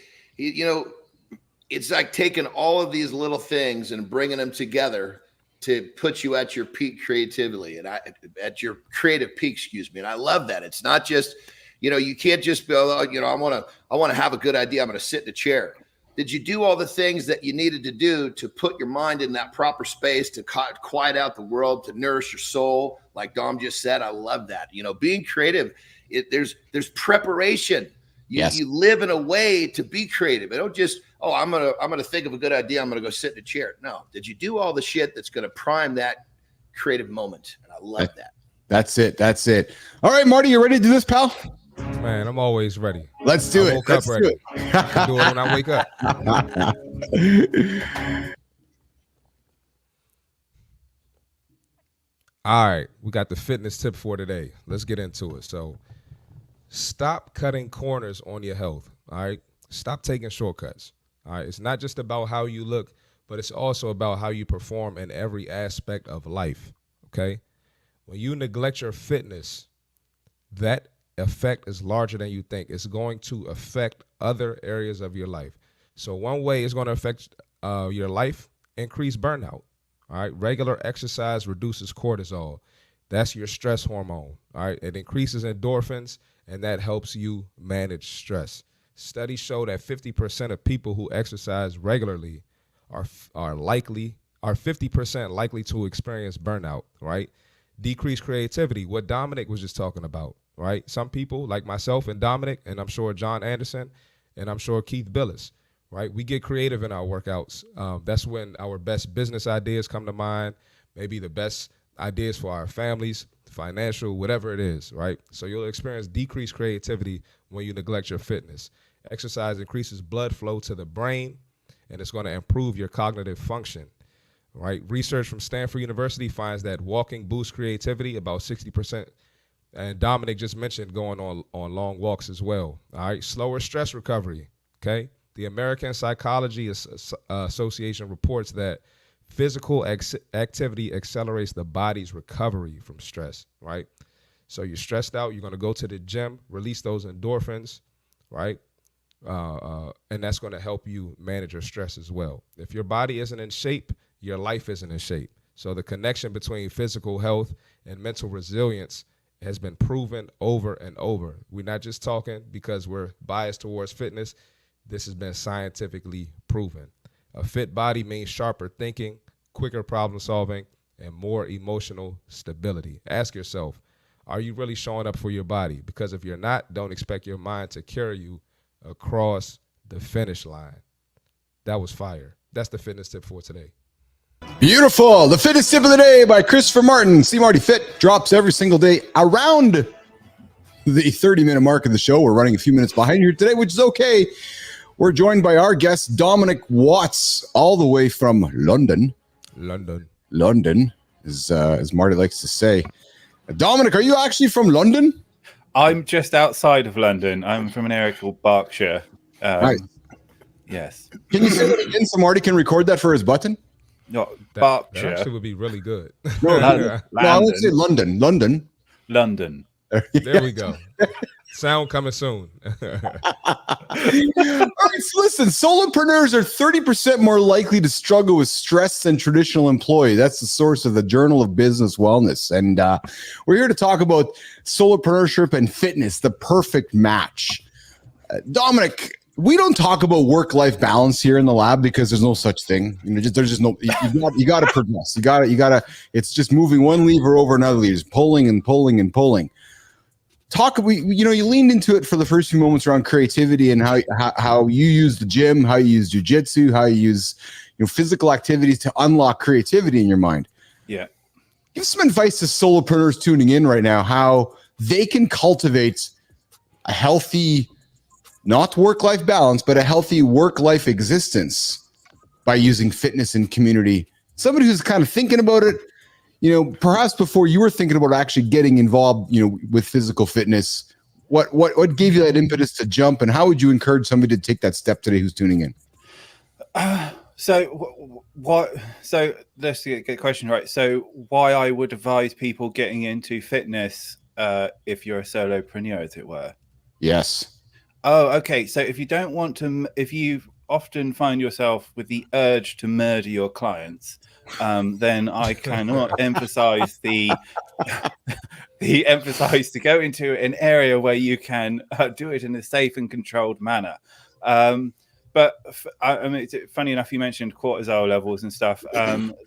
like taking all of these little things and bringing them together to put you at your peak creatively and at your creative peak, excuse me. And I love that. It's not just, you can't just go, I want to have a good idea. I'm going to sit in a chair. Did you do all the things that you needed to do to put your mind in that proper space, to quiet out the world, to nourish your soul? Like Dom just said, I love that. Being creative, there's preparation. You live in a way to be creative. I don't just, I'm gonna think of a good idea, I'm gonna go sit in a chair. No, did you do all the shit that's gonna prime that creative moment? And I love that. That's it. All right, Marty, you ready to do this, pal? Man, I'm always ready. Let's do it. Let's do it. I can do it when I wake up. All right, we got the fitness tip for today. Let's get into it. So, stop cutting corners on your health. All right, stop taking shortcuts. All right, it's not just about how you look, but it's also about how you perform in every aspect of life. Okay, when you neglect your fitness, that effect is larger than you think. It's going to affect other areas of your life. So one way it's going to affect your life, increase burnout. All right. Regular exercise reduces cortisol. That's your stress hormone. All right. It increases endorphins, and that helps you manage stress. Studies show that 50% of people who exercise regularly are 50% likely to experience burnout. Right. Decreased creativity, what Dominic was just talking about. Right. Some people like myself and Dominic, and I'm sure John Anderson and I'm sure Keith Bilous, right? We get creative in our workouts. That's when our best business ideas come to mind, maybe the best ideas for our families, financial, whatever it is, right? So you'll experience decreased creativity when you neglect your fitness. Exercise increases blood flow to the brain, and it's going to improve your cognitive function, right? Research from Stanford University finds that walking boosts creativity about 60%. And Dominic just mentioned going on long walks as well. All right, slower stress recovery, okay? The American Psychology Association reports that physical activity accelerates the body's recovery from stress, right? So you're stressed out, you're going to go to the gym, release those endorphins, right? And that's going to help you manage your stress as well. If your body isn't in shape, your life isn't in shape. So the connection between physical health and mental resilience has been proven over and over. We're not just talking because we're biased towards fitness. This has been scientifically proven. A fit body means sharper thinking, quicker problem solving, and more emotional stability. Ask yourself, are you really showing up for your body? Because if you're not, don't expect your mind to carry you across the finish line. That was fire. That's the fitness tip for today. Beautiful. The fitness tip of the day by Christopher Martin. See Marty Fit drops every single day around the 30-minute mark of the show. We're running a few minutes behind here today, which is okay. We're joined by our guest, Dominic Watts, all the way from London. London, as Marty likes to say. Dominic, are you actually from London? I'm just outside of London. I'm from an area called Berkshire. Nice. Yes. Can you say that again so Marty can record that for his button? No, Berkshire. That actually would be really good. No, I would say London. London. There we go. Sound coming soon. All right, so listen, solopreneurs are 30% more likely to struggle with stress than traditional employees. That's the source of the Journal of Business Wellness. And we're here to talk about solopreneurship and fitness, the perfect match. Dominic, we don't talk about work-life balance here in the lab because there's no such thing. You know, there's just no. You got to progress. You got to. It's just moving one lever over another lever, just pulling and pulling and pulling. You leaned into it for the first few moments around creativity and how you use the gym, how you use jujitsu, how you use physical activities to unlock creativity in your mind. Yeah. Give some advice to solopreneurs tuning in right now, how they can cultivate a healthy, not work-life balance, but a healthy work-life existence by using fitness and community. Somebody who's kind of thinking about it, perhaps before you were thinking about actually getting involved, with physical fitness, what gave you that impetus to jump, and how would you encourage somebody to take that step today who's tuning in? So let's get the question right. So why I would advise people getting into fitness if you're a solopreneur, as it were? Yes. Oh, okay. So if you often find yourself with the urge to murder your clients, then I cannot emphasize the emphasis to go into an area where you can do it in a safe and controlled manner. But I mean, it's funny enough, you mentioned cortisol levels and stuff.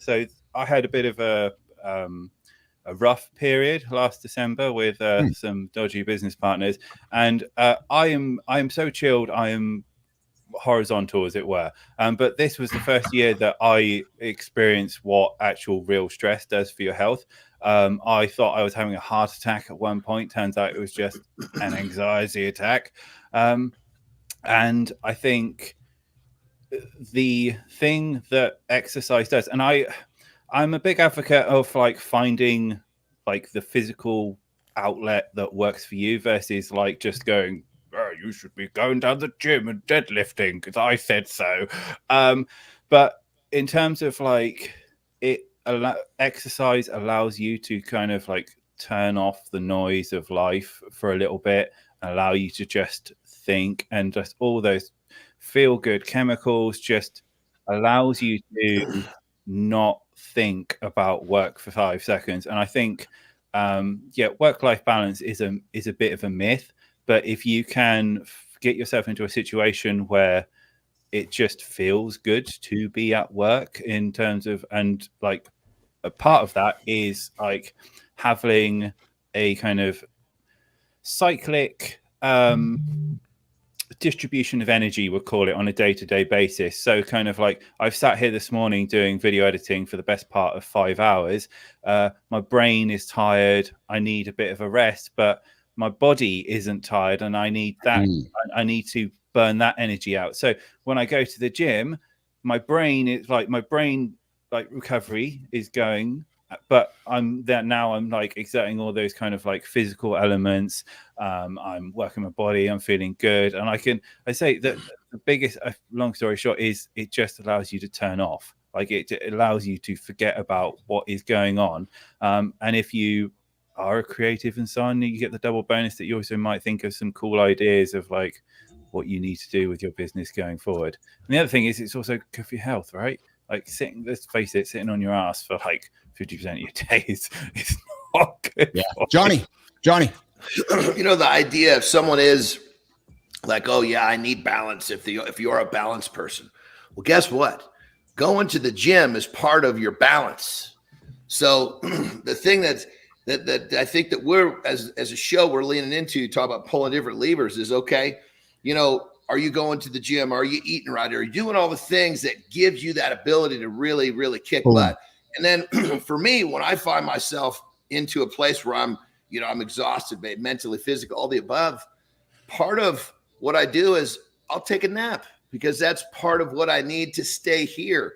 So I had a bit of a rough period last December with some dodgy business partners, and I am so chilled. I am horizontal, as it were, but this was the first year that I experienced what actual real stress does for your health. I thought I was having a heart attack at one point. Turns out it was just an anxiety attack. And I think the thing that exercise does, and I'm a big advocate of finding the physical outlet that works for you versus just going, oh, you should be going down the gym and deadlifting because I said so. But in terms of exercise allows you to kind of turn off the noise of life for a little bit, and allow you to just think, and just all those feel good chemicals just allows you to not think about work for 5 seconds. And I think work-life balance is a bit of a myth. But if you can get yourself into a situation where it just feels good to be at work, in terms of, and a part of that is having a kind of cyclic distribution of energy, we'll call it, on a day-to-day basis. So kind of like I've sat here this morning doing video editing for the best part of 5 hours. My brain is tired. I need a bit of a rest, but my body isn't tired, and I need that. I need to burn that energy out. So when I go to the gym, my brain recovery is going, but I'm there now. I'm like exerting all those kind of like physical elements. I'm working my body. I'm feeling good, and I say that the biggest, long story short, is it just allows you to turn off. Like it allows you to forget about what is going on. And if you are a creative and so on, you get the double bonus that you also might think of some cool ideas of like what you need to do with your business going forward. And the other thing is it's also good for your health, right? Like let's face it, sitting on your ass for like 50% of your day is not good. Yeah. Johnny. You know, the idea if someone is like, oh yeah, I need balance. If you're a balanced person, well, guess what? Going to the gym is part of your balance. So the thing that I think that we're as a show we're leaning into, talk about pulling different levers, is okay. You know, are you going to the gym? Are you eating right? Are you doing all the things that gives you that ability to really, really kick butt? And then for me, when I find myself into a place where I'm exhausted, mentally, physically, all the above, part of what I do is I'll take a nap, because that's part of what I need to stay here.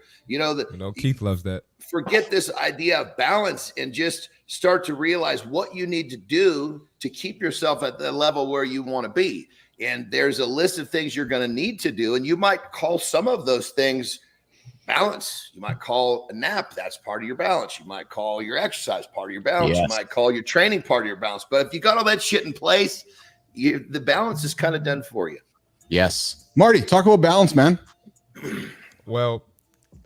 Keith loves that. Forget this idea of balance and just start to realize what you need to do to keep yourself at the level where you want to be. And there's a list of things you're going to need to do. And you might call some of those things balance. You might call a nap, that's part of your balance. You might call your exercise part of your balance. Yes. You might call your training part of your balance. But if you got all that shit in place, the balance is kind of done for you. Yes. Marty, talk about balance, man. Well,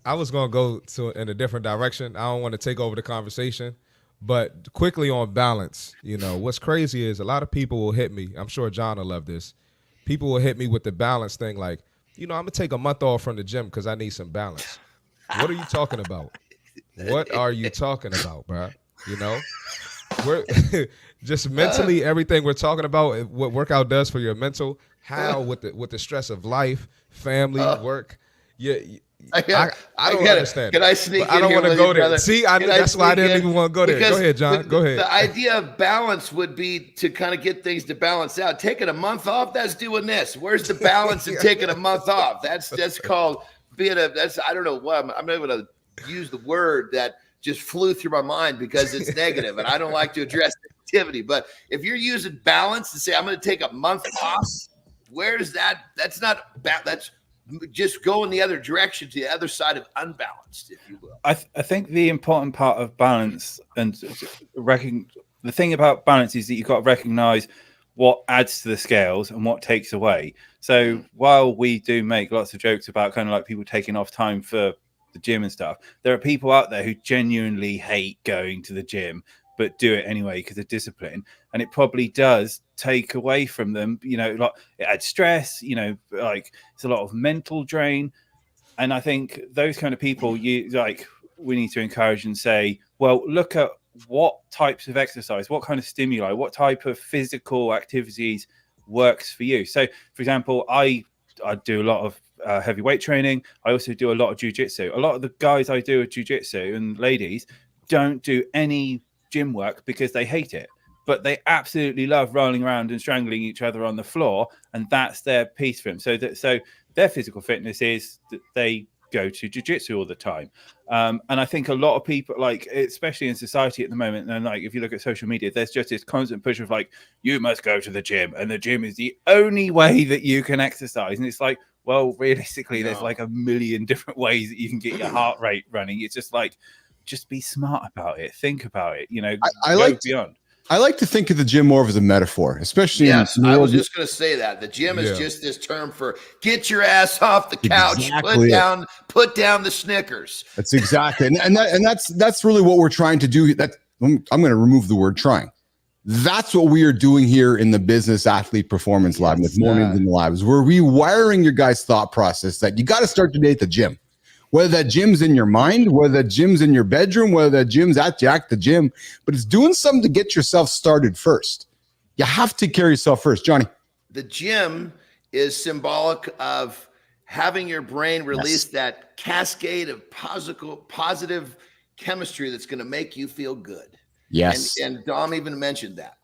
I was going to go in a different direction. I don't want to take over the conversation, but quickly on balance, what's crazy is a lot of people will hit me. I'm sure John will love this. People will hit me with the balance thing. Like, I'm going to take a month off from the gym because I need some balance. What are you talking about? What are you talking about, bro? We're just mentally, everything we're talking about, what workout does for your mental, how with the stress of life, family, work. I don't understand. Can I sneak in? I don't want to go there. Brother? See, that's why I didn't even want to go there. Go ahead, John. Go ahead. The idea of balance would be to kind of get things to balance out. Taking a month off, that's doing this. Where's the balance in taking a month off? That's called being I don't know what, I'm not even going to use the word that just flew through my mind because it's negative and I don't like to address negativity. But if you're using balance to say, I'm going to take a month off, where's that? That's just going the other direction, to the other side of unbalanced, if you will. I think the important part of balance and the thing about balance is that you've got to recognize what adds to the scales and what takes away. So while we do make lots of jokes about kind of like people taking off time for the gym and stuff, there are people out there who genuinely hate going to the gym but do it anyway because of discipline, and it probably does take away from them. Like it adds stress. Like it's a lot of mental drain, and I think those kind of people, we need to encourage and say, well, look at what types of exercise, what kind of stimuli, what type of physical activities works for you. So, for example, I do a lot of heavy weight training. I also do a lot of jiu-jitsu. A lot of the guys I do with jiu-jitsu and ladies don't do any gym work because they hate it, but they absolutely love rolling around and strangling each other on the floor, and that's their piece for them. So their physical fitness is that they go to jiu-jitsu all the time. And I think a lot of people, like especially in society at the moment, and like if you look at social media, there's just this constant push of like, you must go to the gym and the gym is the only way that you can exercise. And it's like, well, realistically, there's like a million different ways that you can get your heart rate running. It's just like, just be smart about it. Think about it. I like beyond. I like to think of the gym more of as a metaphor, especially. Yes, I was just going to say that the gym is just this term for get your ass off the couch, put down the Snickers. That's exactly, and that's really what we're trying to do. I'm going to remove the word trying. That's what we are doing here in the Business Athlete Performance Lab with Mornings in the Labs. We're rewiring your guys' thought process that you got to start today at the gym. Whether that gym's in your mind, whether that gym's in your bedroom, whether that gym's at the gym, but it's doing something to get yourself started first. You have to take care of yourself first. Johnny. The gym is symbolic of having your brain release that cascade of positive chemistry that's going to make you feel good. Yes. And Dom even mentioned that,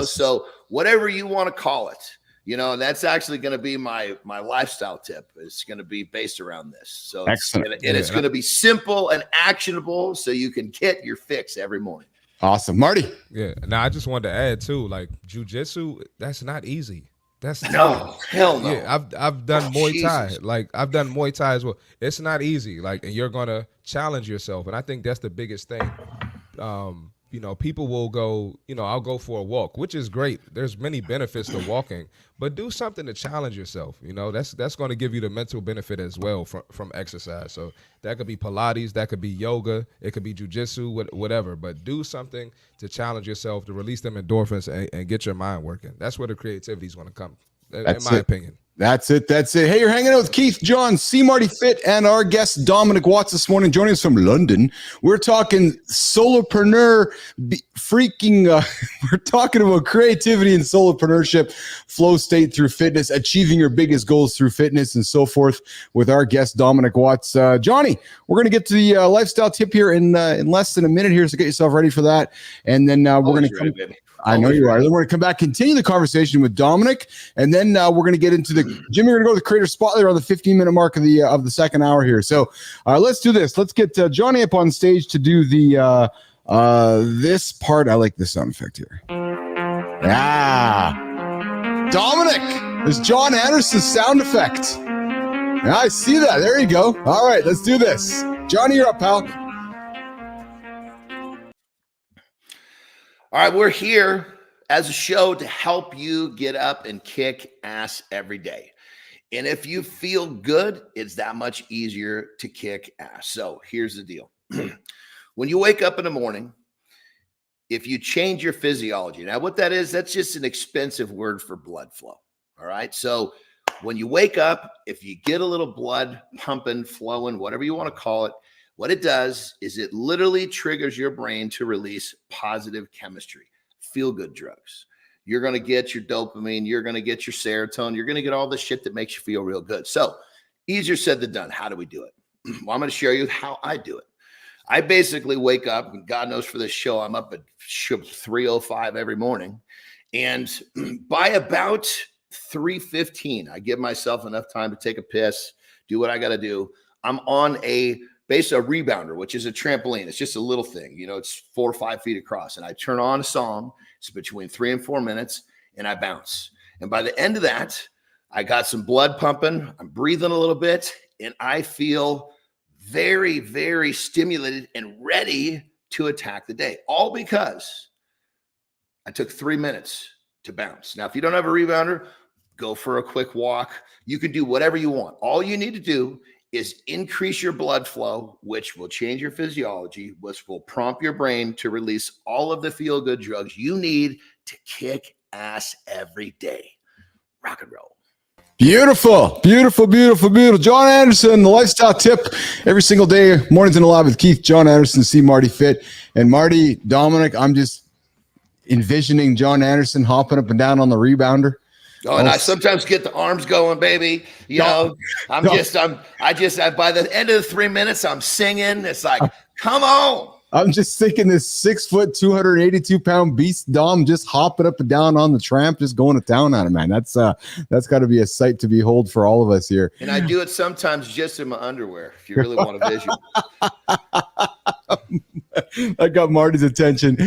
so whatever you want to call it, that's actually going to be my lifestyle tip. It's going to be based around this. So excellent. It's going to be simple and actionable so you can get your fix every morning. Awesome. Marty. Yeah. Now I just wanted to add too, like jujitsu, that's not easy. That's hell no. Yeah, I've done Muay Thai. Like I've done Muay Thai as well. It's not easy. Like, and you're gonna challenge yourself, and I think that's the biggest thing. People will go. I'll go for a walk, which is great. There's many benefits to walking, but do something to challenge yourself. That's going to give you the mental benefit as well from exercise. So that could be Pilates, that could be yoga, it could be jujitsu, whatever. But do something to challenge yourself, to release them endorphins and get your mind working. That's where the creativity is going to come, in my opinion. That's it. Hey, you're hanging out with Keith, John, C. Marty Fit, and our guest Dominic Watts this morning, joining us from London. We're talking solopreneur, we're talking about creativity and solopreneurship, flow state through fitness, achieving your biggest goals through fitness, and so forth with our guest Dominic Watts. Johnny, we're going to get to the lifestyle tip here in less than a minute here, so get yourself ready for that. And then we're going to come. I know you are. Then we're going to come back, continue the conversation with Dominic, and then we're going to get into Jimmy. We're going to go to the creator spotlight on the 15-minute mark of the second hour here. So let's do this. Let's get Johnny up on stage to do the this part. I like this sound effect here. Yeah, Dominic, there's John Anderson's sound effect. Yeah, I see that. There you go. All right, let's do this. Johnny, you're up, pal. All right, we're here as a show to help you get up and kick ass every day. And if you feel good, it's that much easier to kick ass. So here's the deal. When you wake up in the morning, if you change your physiology, now what that is, that's just an expensive word for blood flow. All right. So when you wake up, if you get a little blood pumping, flowing, whatever you want to call it, what it does is it literally triggers your brain to release positive chemistry, feel-good drugs. You're going to get your dopamine. You're going to get your serotonin. You're going to get all the shit that makes you feel real good. So easier said than done. How do we do it? Well, I'm going to share you how I do it. I basically wake up, and God knows for this show, I'm up at 3:05 every morning. And by about 3:15, I give myself enough time to take a piss, do what I got to do. I'm on a rebounder, which is a trampoline. It's just a little thing, it's 4 or 5 feet across. And I turn on a song. It's between 3 and 4 minutes, and I bounce. And by the end of that, I got some blood pumping. I'm breathing a little bit, and I feel very, very stimulated and ready to attack the day. All because I took 3 minutes to bounce. Now, if you don't have a rebounder, go for a quick walk. You can do whatever you want. All you need to do is increase your blood flow, which will change your physiology, which will prompt your brain to release all of the feel-good drugs you need to kick ass every day. Rock and roll. Beautiful, beautiful, beautiful, beautiful. John Anderson, the lifestyle tip every single day, mornings in the lab with Keith, John Anderson, C. Marty Fit. And Marty, Dominic, I'm just envisioning John Anderson hopping up and down on the rebounder. Oh, and I sometimes get the arms going, baby. By the end of the 3 minutes, I'm singing. It's like, come on. I'm just thinking this 6 foot, 282 pound beast Dom just hopping up and down on the tramp, just going to town on it, man. That's got to be a sight to behold for all of us here. And I do it sometimes just in my underwear, if you really want a visual. I got Marty's attention.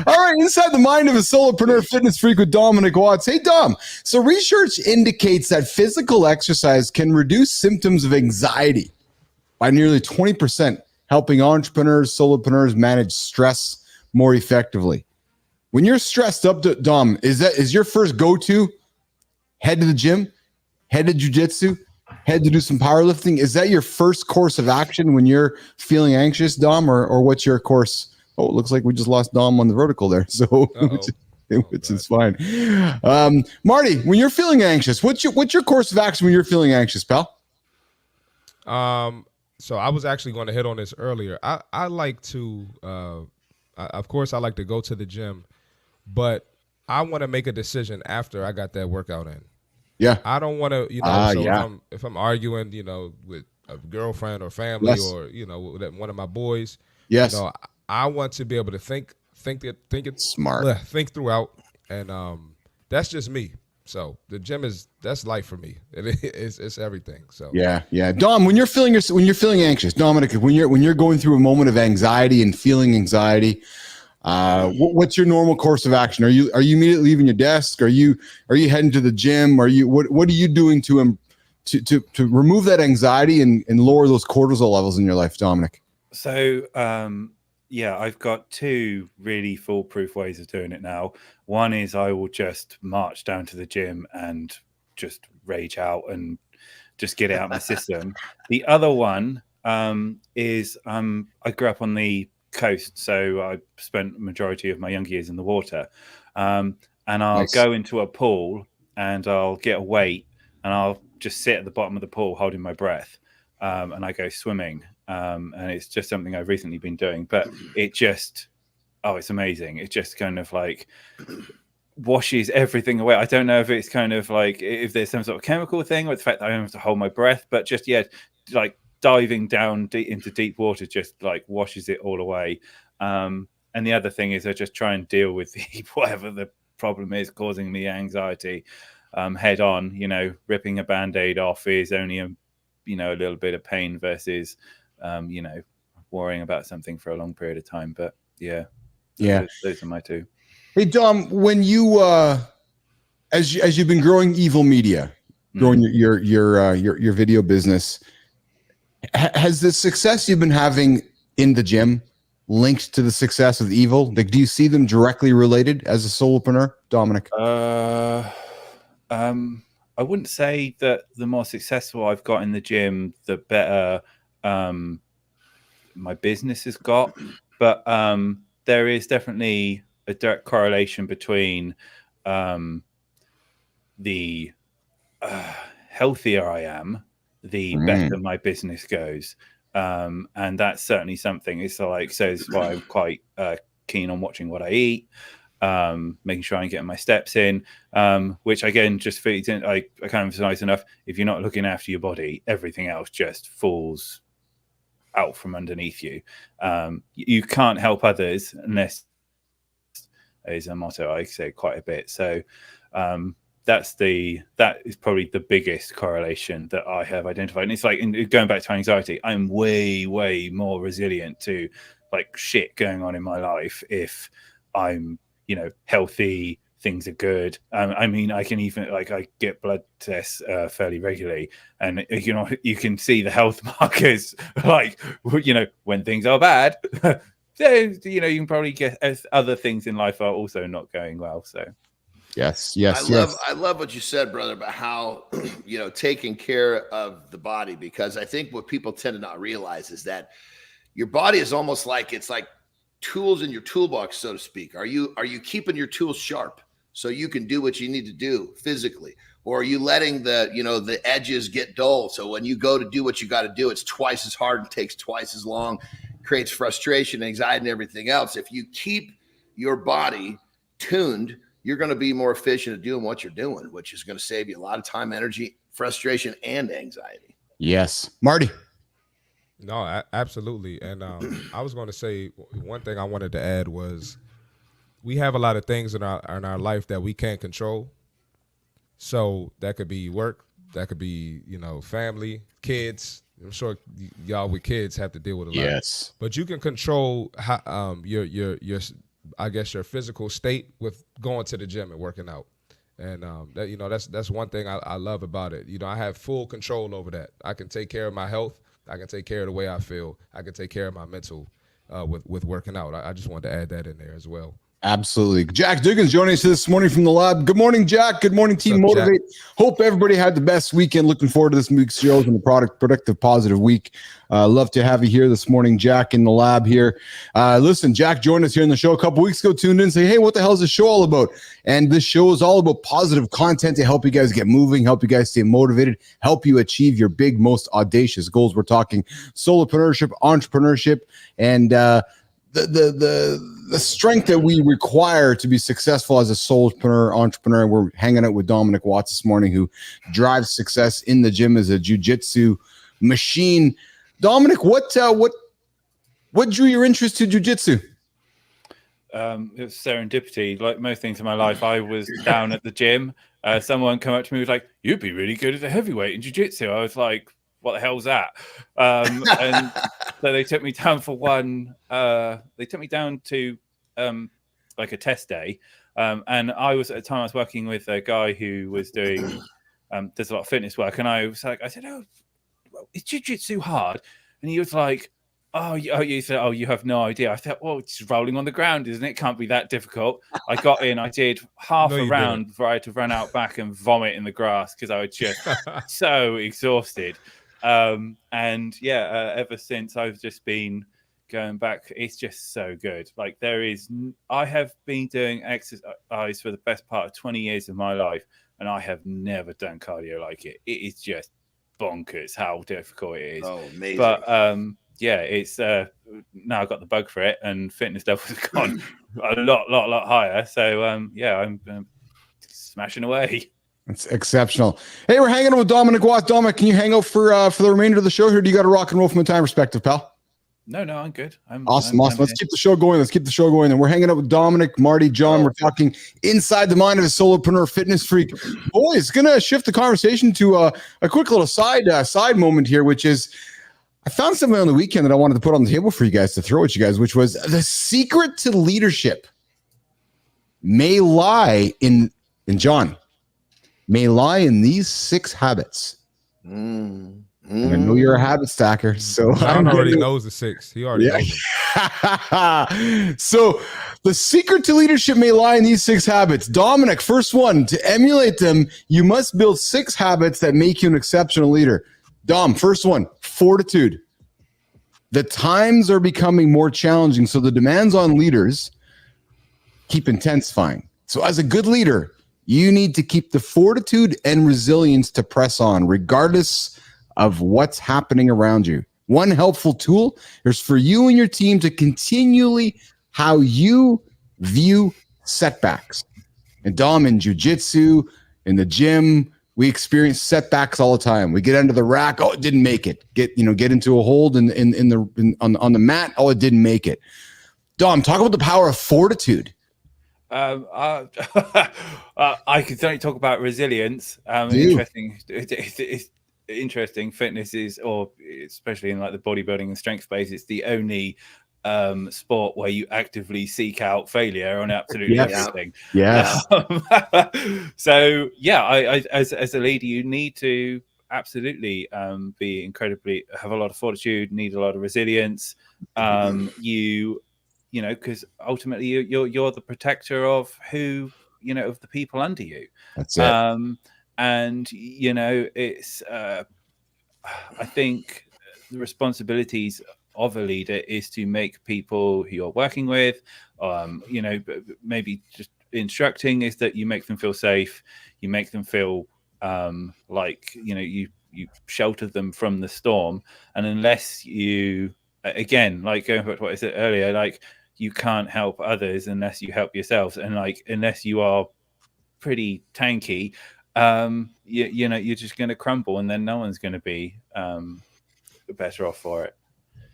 All right, inside the mind of a solopreneur fitness freak with Dominic Watts. Hey, Dom. So research indicates that physical exercise can reduce symptoms of anxiety by nearly 20%, helping entrepreneurs, solopreneurs manage stress more effectively. When you're stressed up, Dom, is your first go-to head to the gym, head to jiu-jitsu, head to do some powerlifting? Is that your first course of action when you're feeling anxious, Dom, or what's your course? Oh, it looks like we just lost Dom on the vertical there, so which is fine. Marty, when you're feeling anxious, what's your course of action when you're feeling anxious, pal? So I was actually going to hit on this earlier. I like to, of course, I like to go to the gym, but I want to make a decision after I got that workout in. Yeah. I don't want to, if I'm arguing, with a girlfriend or family or, with one of my boys, I want to be able to think it smart, think throughout. And that's just me. So the gym that's life for me. It's everything. So yeah. Dom, when you're feeling anxious, Dominic, when you're going through a moment of anxiety and feeling anxiety, what's your normal course of action? Are you immediately leaving your desk? Are you heading to the gym? What are you doing to remove that anxiety and lower those cortisol levels in your life, Dominic? So I've got two really foolproof ways of doing it now. One is I will just march down to the gym and just rage out and just get it out of my system. The other one is I grew up on the coast, so I spent the majority of my young years in the water. And I'll go into a pool and I'll get a weight and I'll just sit at the bottom of the pool holding my breath. And I go swimming. And it's just something I've recently been doing, but it just, it's amazing. It just kind of like washes everything away. I don't know if it's kind of like, if there's some sort of chemical thing or the fact that I don't have to hold my breath, but just, like diving down into deep water just like washes it all away. And the other thing is I just try and deal with whatever the problem is causing me anxiety head on. Ripping a Band-Aid off is only a little bit of pain versus worrying about something for a long period of time. But those are my two. Hey Dom, when you as you've been growing Evil Media, growing your video business, has the success you've been having in the gym linked to the success of Evil? Like, do you see them directly related as a solopreneur, Dominic? I wouldn't say that the more successful I've got in the gym, the better my business has got. But there is definitely a direct correlation between the healthier I am, the better my business goes. And that's certainly something. It's like, so it's why I'm quite keen on watching what I eat. Making sure I'm getting my steps in, which again just feeds in. I can't emphasize enough. If you're not looking after your body, everything else just falls out from underneath you. You can't help others unless is a motto I say quite a bit. So that is probably the biggest correlation that I have identified. And it's like going back to anxiety, I'm way more resilient to like shit going on in my life if I'm healthy, things are good. I mean, I can even I get blood tests fairly regularly, and you can see the health markers like when things are bad. You can probably get other things in life are also not going well. So yes. I love what you said, brother, about how taking care of the body, because I think what people tend to not realize is that your body is almost like it's like tools in your toolbox, so to speak. Are you keeping your tools sharp so you can do what you need to do physically, or are you letting the edges get dull so when you go to do what you got to do, it's twice as hard and takes twice as long, creates frustration, anxiety, and everything else? If you keep your body tuned, you're going to be more efficient at doing what you're doing, which is going to save you a lot of time, energy, frustration, and anxiety. Yes. Marty. No, absolutely. And I was going to say one thing I wanted to add was we have a lot of things in our life that we can't control. So that could be work, that could be family, kids. I'm sure y'all with kids have to deal with a lot. Yes. But you can control how, your I guess your physical state with going to the gym and working out. And that's one thing I love about it. I have full control over that. I can take care of my health. I can take care of the way I feel. I can take care of my mental with working out. I just wanted to add that in there as well. Absolutely. Jack Dugan's joining us this morning from the lab. Good morning, Jack. Good morning, Team Motivate. Jack? Hope everybody had the best weekend. Looking forward to this week's shows and the productive, positive week. Love to have you here this morning, Jack, in the lab here. Listen, Jack joined us here in the show a couple weeks ago, tuned in and say, hey, what the hell is this show all about? And this show is all about positive content to help you guys get moving, help you guys stay motivated, help you achieve your big, most audacious goals. We're talking solopreneurship, entrepreneurship, and the strength that we require to be successful as a solopreneur, entrepreneur. We're hanging out with Dominic Watts this morning, who drives success in the gym as a jiu-jitsu machine. Dominic, what drew your interest to jiu-jitsu? It was serendipity. Like most things in my life, I was down at the gym. Someone came up to me and was like, "You'd be really good as a heavyweight in jiu-jitsu." I was like, "What the hell's that?" And so they took me down for one. They took me down to like a test day, and I was at the time I was working with a guy who was doing does a lot of fitness work, and I said, "Oh, is jiu-jitsu hard?" And he was like, you said, "Oh, you have no idea." I thought, well, it's rolling on the ground, isn't it? Can't be that difficult. I got in, I did half a round before I had to run out back and vomit in the grass because I was just so exhausted. And yeah, ever since I've just been going back. It's just so good. Like I have been doing exercise for the best part of 20 years of my life, and I have never done cardio like it. It is just bonkers how difficult it is. Oh, amazing. But yeah, it's now I've got the bug for it, and fitness levels have gone a lot higher. So yeah, I'm smashing away. It's exceptional. Hey, we're hanging out with Dominic Watts. Dominic, can you hang out for the remainder of the show here? Do you got to rock and roll from a time perspective, pal? No, I'm good. Awesome. Let's keep the show going. And we're hanging out with Dominic, Marty, John. We're talking inside the mind of a solopreneur fitness freak. Boys, going to shift the conversation to a quick little side moment here, which is I found something on the weekend that I wanted to put on the table for you guys to throw at you guys, which was the secret to leadership may lie in John. May lie in these 6 habits. And I know you're a habit stacker, so John already knows the 6. He already knows them. So the secret to leadership may lie in these 6 habits. Dominic, first one, to emulate them, you must build 6 habits that make you an exceptional leader. Dom, first one, fortitude. The times are becoming more challenging, so the demands on leaders keep intensifying. So as a good leader, you need to keep the fortitude and resilience to press on, regardless of what's happening around you. One helpful tool is for you and your team to continually how you view setbacks. And Dom, in jiu-jitsu, in the gym, we experience setbacks all the time. We get under the rack, oh, it didn't make it. Get into a hold on the mat, oh, it didn't make it. Dom, talk about the power of fortitude. I can certainly talk about resilience. Interesting. It's interesting. Fitness is, or especially in like the bodybuilding and strength space, it's the only sport where you actively seek out failure on absolutely everything. Yes. So yeah, I as a leader, you need to absolutely be have a lot of fortitude, need a lot of resilience. You know, because ultimately you're the protector of of the people under you. That's it. And it's I think the responsibilities of a leader is to make people who you're working with, maybe just instructing, is that you make them feel safe, you make them feel like you shelter them from the storm. And unless you, again, like going back to what I said earlier, like you can't help others unless you help yourselves, and like unless you are pretty tanky, you're just going to crumble, and then no one's going to be better off for it.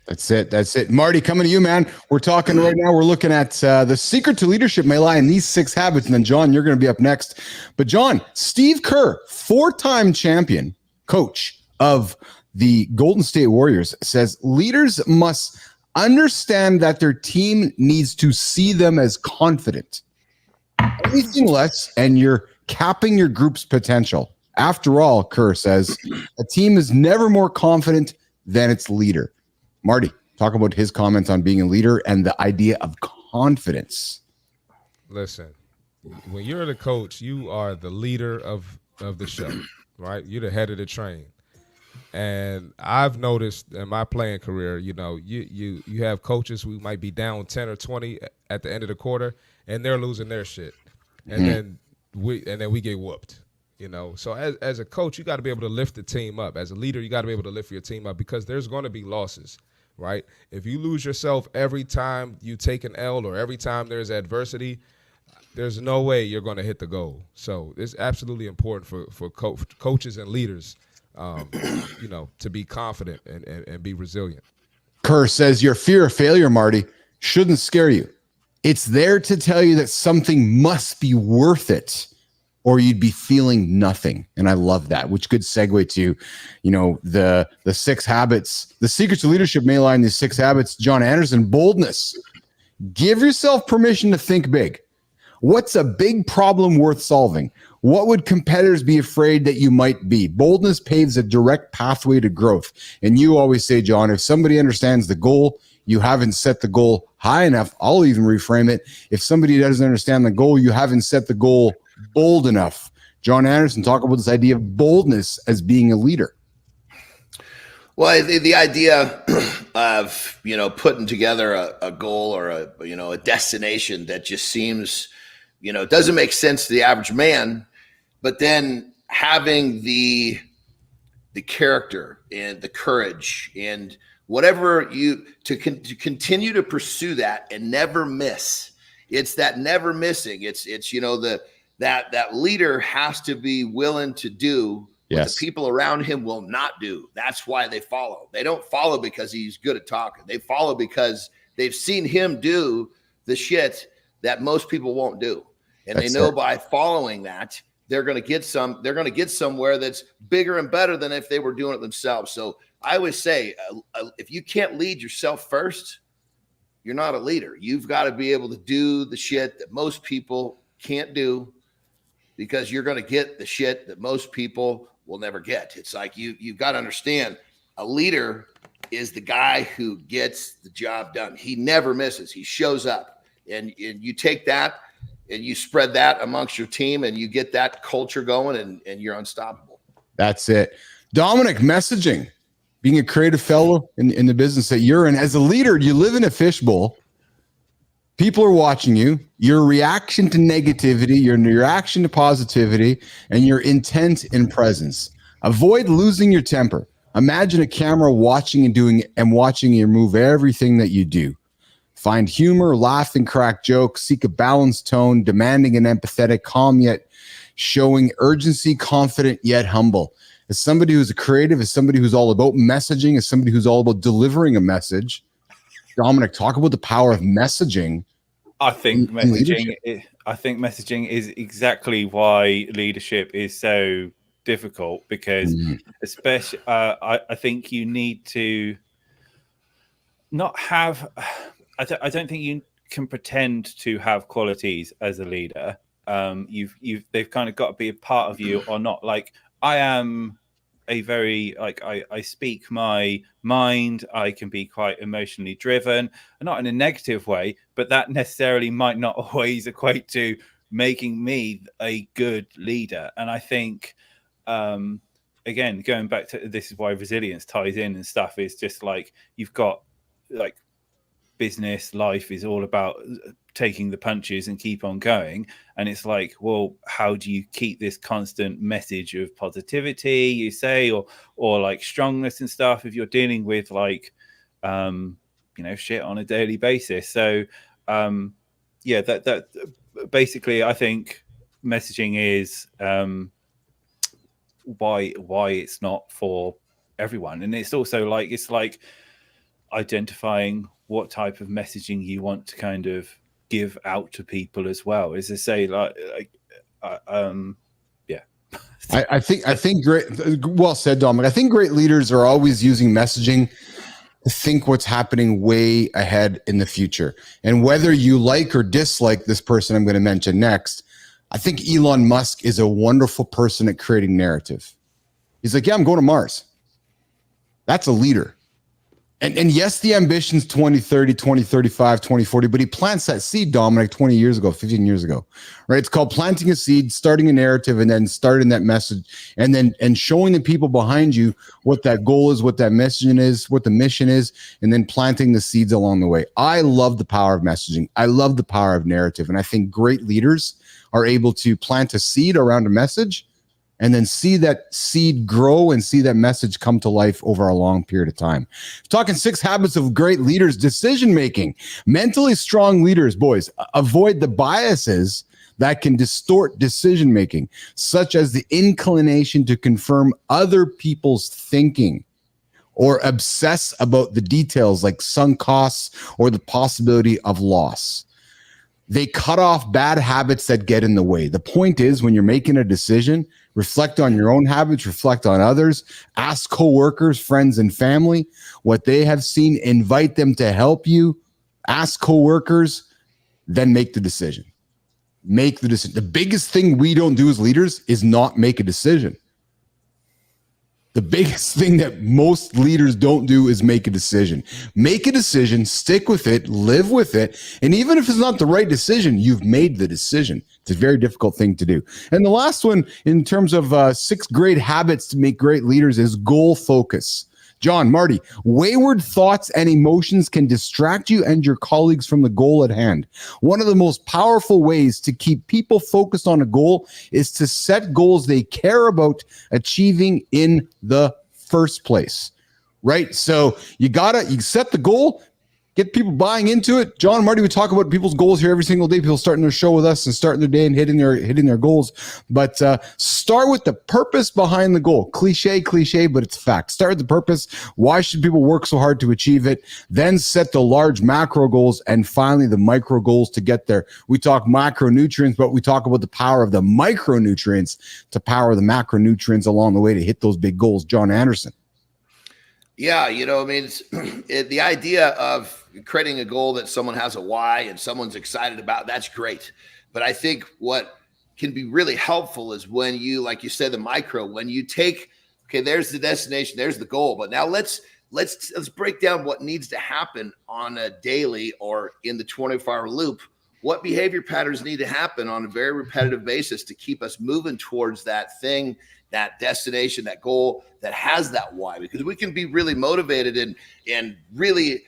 That's it. Marty, coming to you, man. We're talking right now. We're looking at the secret to leadership may lie in these 6 habits. And then, John, you're going to be up next. But, John, Steve Kerr, 4-time champion coach of the Golden State Warriors, says leaders must understand that their team needs to see them as confident. Anything less, and you're capping your group's potential. After all, Kerr says, a team is never more confident than its leader. Marty, talk about his comments on being a leader and the idea of confidence. Listen, when you're the coach, you are the leader of the show, right? You're the head of the train. And I've noticed in my playing career, you have coaches who might be down 10 or 20 at the end of the quarter, and they're losing their shit. And then we get whooped. So as a coach, you got to be able to lift the team up. As a leader, you got to be able to lift your team up, because there's going to be losses. right? If you lose yourself every time you take an L or every time there's adversity, there's no way you're going to hit the goal. So it's absolutely important for coaches and leaders, to be confident and be resilient. Kerr says your fear of failure, Marty, shouldn't scare you. It's there to tell you that something must be worth it, or you'd be feeling nothing. And I love that, which could segue to, the 6 habits. The secrets of leadership may lie in these 6 habits. John Anderson, boldness. Give yourself permission to think big. What's a big problem worth solving? What would competitors be afraid that you might be? Boldness paves a direct pathway to growth. And you always say, John, if somebody understands the goal, you haven't set the goal high enough. I'll even reframe it. If somebody doesn't understand the goal, you haven't set the goal bold enough. John Anderson, talk about this idea of boldness as being a leader. Well, the idea of, putting together a goal or a destination that just seems, doesn't make sense to the average man, but then having the character and the courage and whatever to continue to pursue that and never miss. It's that never missing. It's that leader has to be willing to do what the people around him will not do. That's why they follow. They don't follow because he's good at talking. They follow because they've seen him do the shit that most people won't do. And they know by following that, they're going to get somewhere that's bigger and better than if they were doing it themselves. So I always say, if you can't lead yourself first, you're not a leader. You've got to be able to do the shit that most people can't do, because you're going to get the shit that most people will never get. It's like you've got to understand, a leader is the guy who gets the job done. He never misses. He shows up, and you take that and you spread that amongst your team, and you get that culture going, and you're unstoppable. That's it. Dominic, messaging, being a creative fellow in the business that you're in. As a leader, you live in a fishbowl. People are watching you. Your reaction to negativity, your reaction to positivity, and your intent and presence. Avoid losing your temper. Imagine a camera watching you move everything that you do. Find humor, laugh and crack jokes, seek a balanced tone, demanding and empathetic, calm yet showing urgency, confident yet humble. As somebody who's a creative, as somebody who's all about messaging, as somebody who's all about delivering a message, Dominic, talk about the power of messaging. I think messaging is exactly why leadership is so difficult, because especially I think you need to not have. I don't think you can pretend to have qualities as a leader. They've kind of got to be a part of you or not. Like, I am a very, I speak my mind. I can be quite emotionally driven, not in a negative way, but that necessarily might not always equate to making me a good leader. And I think, again, going back to this is why resilience ties in and stuff, is just like, you've got like business life is all about taking the punches and keep on going. And it's like, well, how do you keep this constant message of positivity, you say, or like strongness and stuff if you're dealing with like, shit on a daily basis. So, that basically, I think messaging is why it's not for everyone. And it's also like, it's like identifying what type of messaging you want to kind of give out to people as well. As I say, I think great. Well said, Dominic. I think great leaders are always using messaging to think what's happening way ahead in the future. And whether you like or dislike this person I'm going to mention next, I think Elon Musk is a wonderful person at creating narrative. He's like, yeah, I'm going to Mars. That's a leader. And yes, the ambition's 2030, 2035, 2040, but he plants that seed, Dominic, 20 years ago, 15 years ago, right? It's called planting a seed, starting a narrative, and then starting that message, and showing the people behind you what that goal is, what that messaging is, what the mission is, and then planting the seeds along the way. I love the power of messaging. I love the power of narrative. And I think great leaders are able to plant a seed around a message and then see that seed grow and see that message come to life over a long period of time. Talking 6 habits of great leaders, decision-making. Mentally strong leaders, boys, avoid the biases that can distort decision-making, such as the inclination to confirm other people's thinking or obsess about the details like sunk costs or the possibility of loss. They cut off bad habits that get in the way. The point is, when you're making a decision, reflect on your own habits, reflect on others, ask coworkers, friends, and family what they have seen, invite them to help you, ask coworkers, then make the decision. Make the decision. The biggest thing we don't do as leaders is not make a decision. The biggest thing that most leaders don't do is make a decision. Make a decision, stick with it, live with it. And even if it's not the right decision, you've made the decision. It's a very difficult thing to do. And the last one in terms of 6 great habits to make great leaders is goal focus. John, Marty, wayward thoughts and emotions can distract you and your colleagues from the goal at hand. One of the most powerful ways to keep people focused on a goal is to set goals they care about achieving in the first place, right? So you set the goal, get people buying into it. John and Marty, we talk about people's goals here every single day. People starting their show with us and starting their day and hitting their goals. But start with the purpose behind the goal. Cliche, but it's fact. Start with the purpose. Why should people work so hard to achieve it? Then set the large macro goals and finally the micro goals to get there. We talk macronutrients, but we talk about the power of the micronutrients to power the macronutrients along the way to hit those big goals. John Anderson. Yeah, it's the idea of creating a goal that someone has a why and someone's excited about. That's great. But I think what can be really helpful is when you, like you said, the micro, when you take, okay, there's the destination, there's the goal. But now let's break down what needs to happen on a daily or in the 24-hour loop. What behavior patterns need to happen on a very repetitive basis to keep us moving towards that thing, that destination, that goal that has that why? Because we can be really motivated and really,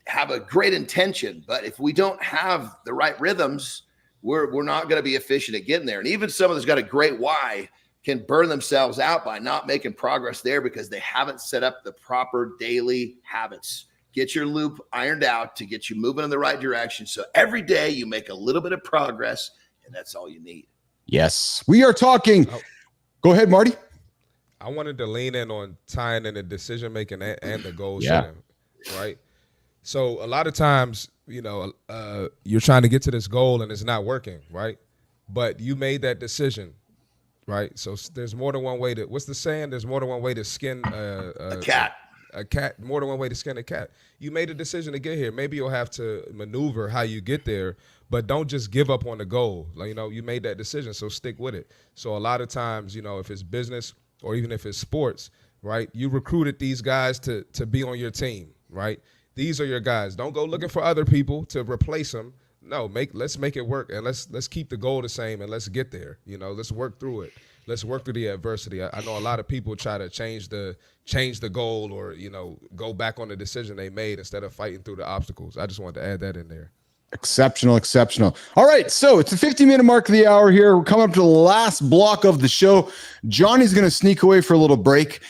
have a great intention, but if we don't have the right rhythms, we're not going to be efficient at getting there. And even someone that's got a great why can burn themselves out by not making progress there because they haven't set up the proper daily habits. Get your loop ironed out to get you moving in the right direction. So every day you make a little bit of progress, and that's all you need. Yes, we are talking. Go ahead, Marty. I wanted to lean in on tying in the decision making and the goal setting, right? So a lot of times, you're trying to get to this goal and it's not working, right? But you made that decision, right? So there's more than one way to. What's the saying? There's more than one way to skin a cat. A cat. More than one way to skin a cat. You made a decision to get here. Maybe you'll have to maneuver how you get there, but don't just give up on the goal. You made that decision, so stick with it. So a lot of times, if it's business or even if it's sports, right? You recruited these guys to be on your team, right? These are your guys. Don't go looking for other people to replace them. No, let's make it work, and let's keep the goal the same, and let's get there. Let's work through it. Let's work through the adversity. I know a lot of people try to change the goal or go back on the decision they made instead of fighting through the obstacles. I just wanted to add that in there. Exceptional. All right, so it's the 50-minute mark of the hour here. We're coming up to the last block of the show. Johnny's going to sneak away for a little break.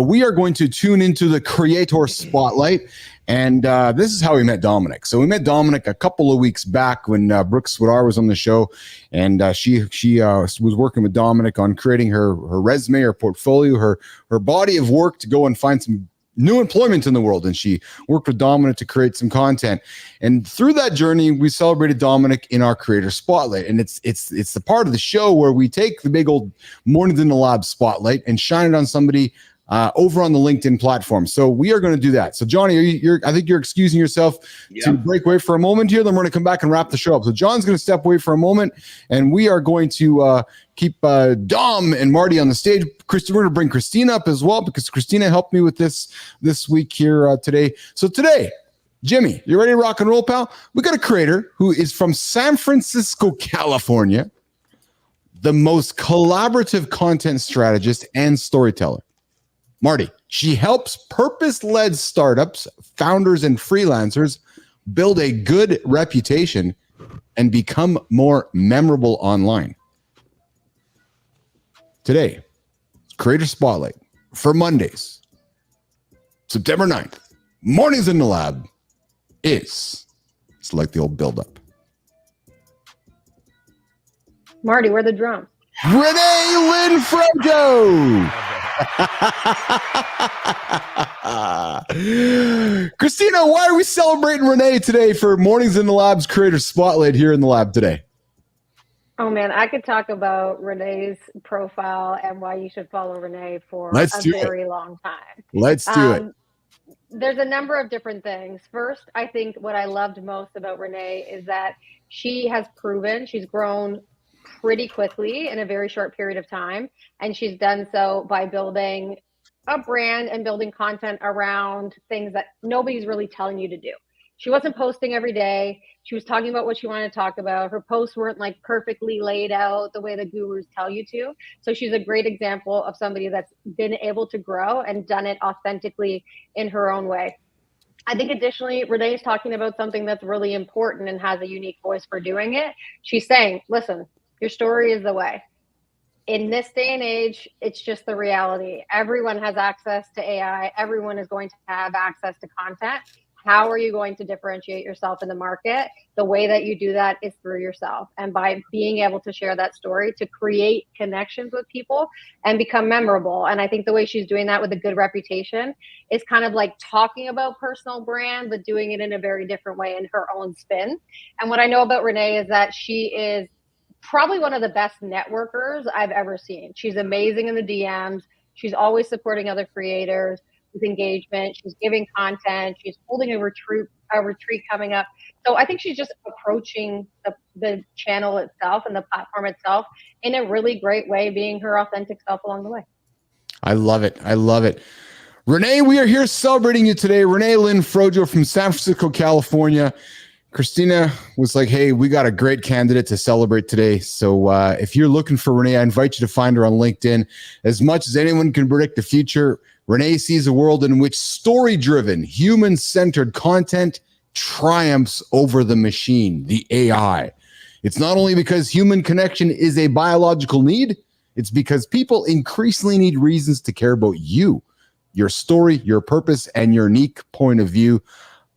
We are going to tune into the Creator Spotlight, and this is how we met Dominic. So we met Dominic a couple of weeks back when Brooke Swadar was on the show, and she was working with Dominic on creating her resume, her portfolio, her body of work to go and find some new employment in the world. And she worked with Dominic to create some content. And through that journey, we celebrated Dominic in our Creator Spotlight. And it's the part of the show where we take the big old Mornings in the Lab spotlight and shine it on somebody over on the LinkedIn platform. So we are going to do that. So Johnny, I think you're excusing yourself to break away for a moment here. Then we're going to come back and wrap the show up. So John's going to step away for a moment, and we are going to keep Dom and Marty on the stage. We're going to bring Christina up as well, because Christina helped me with this week here today. So today, Jimmy, you ready to rock and roll, pal? We got a creator who is from San Francisco, California, the most collaborative content strategist and storyteller. Marty, she helps purpose-led startups, founders, and freelancers build a good reputation and become more memorable online. today, Creator Spotlight for Mondays, September 9th, Mornings in the Lab is, it's like the old build-up. Marty, where are the drums? Renee Lynn Frojo. Christina, why are we celebrating Renee today for Mornings in the Lab's Creator Spotlight here in the lab today? Oh man, I could talk about Renee's profile and why you should follow Renee for a very long time. Let's do it. There's a number of different things. First, I think what I loved most about Renee is that she has proven she's grown pretty quickly in a very short period of time. And she's done so by building a brand and building content around things that nobody's really telling you to do. She wasn't posting every day. She was talking about what she wanted to talk about. Her posts weren't like perfectly laid out the way the gurus tell you to. So she's a great example of somebody that's been able to grow and done it authentically in her own way. I think additionally, Renee's talking about something that's really important and has a unique voice for doing it. She's saying, listen, your story is the way. In this day and age, it's just the reality. Everyone has access to AI. Everyone is going to have access to content. How are you going to differentiate yourself in the market? The way that you do that is through yourself and by being able to share that story to create connections with people and become memorable. And I think the way she's doing that with a good reputation is kind of like talking about personal brand, but doing it in a very different way in her own spin. And what I know about Renee is that she is probably one of the best networkers I've ever seen. She's amazing in the DMs. She's always supporting other creators with engagement. She's giving content. She's holding a retreat coming up. So I think she's just approaching the channel itself and the platform itself in a really great way, being her authentic self along the way. I love it. I love it. Renee, we are here celebrating you today. Renee Lynn Frojo from San Francisco, California. Christina was like, hey, we got a great candidate to celebrate today. So if you're looking for Renee, I invite you to find her on LinkedIn. As much as anyone can predict the future, Renee sees a world in which story-driven, human-centered content triumphs over the machine, the AI. It's not only because human connection is a biological need, it's because people increasingly need reasons to care about you, your story, your purpose, and your unique point of view.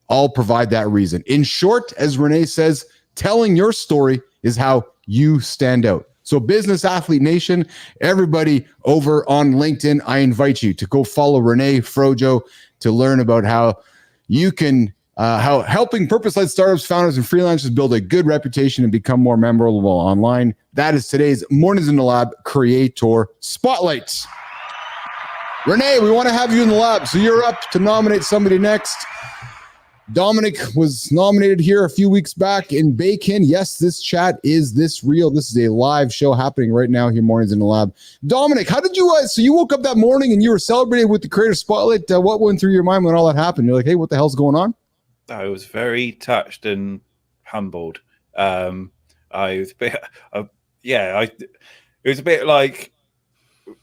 All provide that reason. In short, as Renee says, telling your story is how you stand out. So Business Athlete Nation, everybody over on LinkedIn, I invite you to go follow Renee Frojo to learn about how you can, how helping purpose-led startups, founders, and freelancers build a good reputation and become more memorable online. That is today's Mornings in the Lab Creator Spotlight. Renee, we want to have you in the lab. So you're up to nominate somebody next. Dominic was nominated here a few weeks back in Bacon. Yes, this chat is this real. This is a live show happening right now here, Mornings in the Lab. Dominic, how did you, so you woke up that morning and you were celebrating with the Creator Spotlight. What went through your mind when all that happened? You're like, hey, what the hell's going on? I was very touched and humbled. I was a bit, it was a bit like,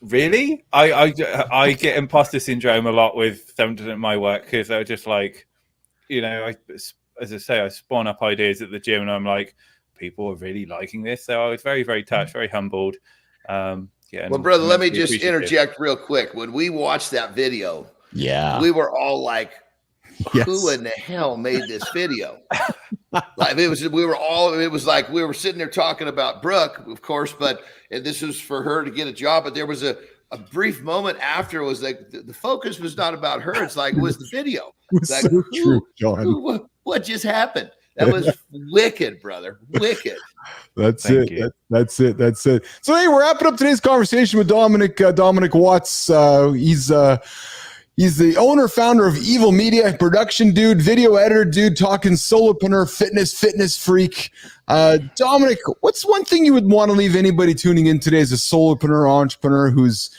really? I get imposter syndrome a lot with some of my work because they're just like, you know, as I say, I spawn up ideas at the gym and I'm like, people are really liking this. So I was very, very touched, very humbled. Well, brother, let me just interject real quick. When we watched that video, we were all like, who in the hell made this video? Like it was like we were sitting there talking about Brooke, of course, and this was for her to get a job, but there was a brief moment after it was like the focus was not about her. It's like it was the video. It's like, so true, John. What just happened? That was wicked, brother. Wicked. That's it. That's it. So hey, we're wrapping up today's conversation with Dominic Watts. He's the owner, founder of Evil Media, production dude, video editor dude, talking solopreneur, fitness freak. Dominic, what's one thing you would want to leave anybody tuning in today as a solopreneur, entrepreneur who's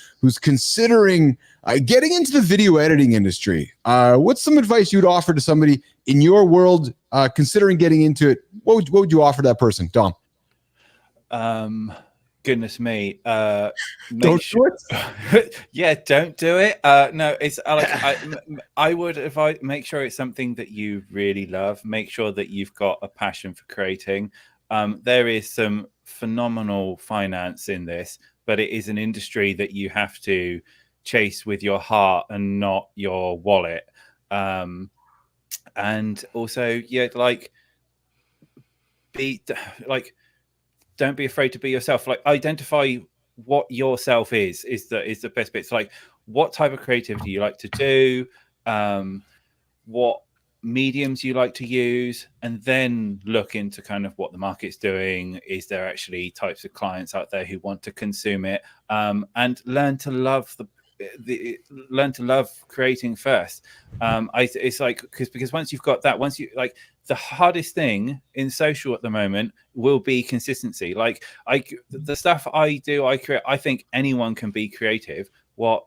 considering getting into the video editing industry? What's some advice you would offer to somebody in your world considering getting into it? What would you offer that person, Dom? Goodness me. Don't do it. Yeah, don't do it. No, it's Alex. I would, if I make sure it's something that you really love, make sure that you've got a passion for creating. There is some phenomenal finance in this, but it is an industry that you have to chase with your heart and not your wallet. And also, like, don't be afraid to be yourself. Like, identify what yourself is the best bit. It's like, what type of creativity you like to do, what mediums you like to use, and then look into kind of what the market's doing. Is there actually types of clients out there who want to consume it? And learn to love learn to love creating first. It's like, because once you've got that, once you like, the hardest thing in social at the moment will be consistency. Like, the stuff I do, I create. I think anyone can be creative. What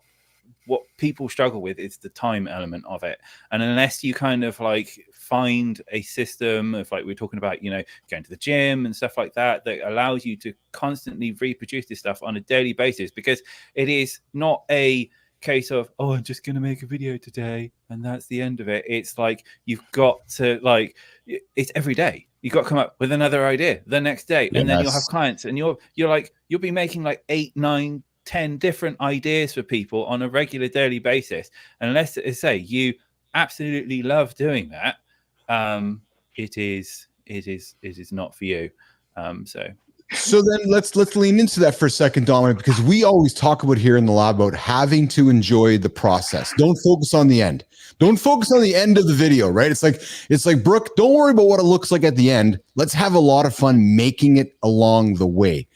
people struggle with is the time element of it. And unless you kind of like find a system of, like, we're talking about, you know, going to the gym and stuff like that, that allows you to constantly reproduce this stuff on a daily basis, because it is not a case of, oh, I'm just going to make a video today and that's the end of it. It's like, you've got to, like, it's every day. You've got to come up with another idea the next day. And then you'll have clients, and you'll be making like 8, 9, 10 different ideas for people on a regular daily basis. And unless, I say, you absolutely love doing that, it is not for you. So then let's lean into that for a second, Dominic, because we always talk about here in the lab about having to enjoy the process. Don't focus on the end. Don't focus on the end of the video, right? It's like, Brooke, don't worry about what it looks like at the end. Let's have a lot of fun making it along the way.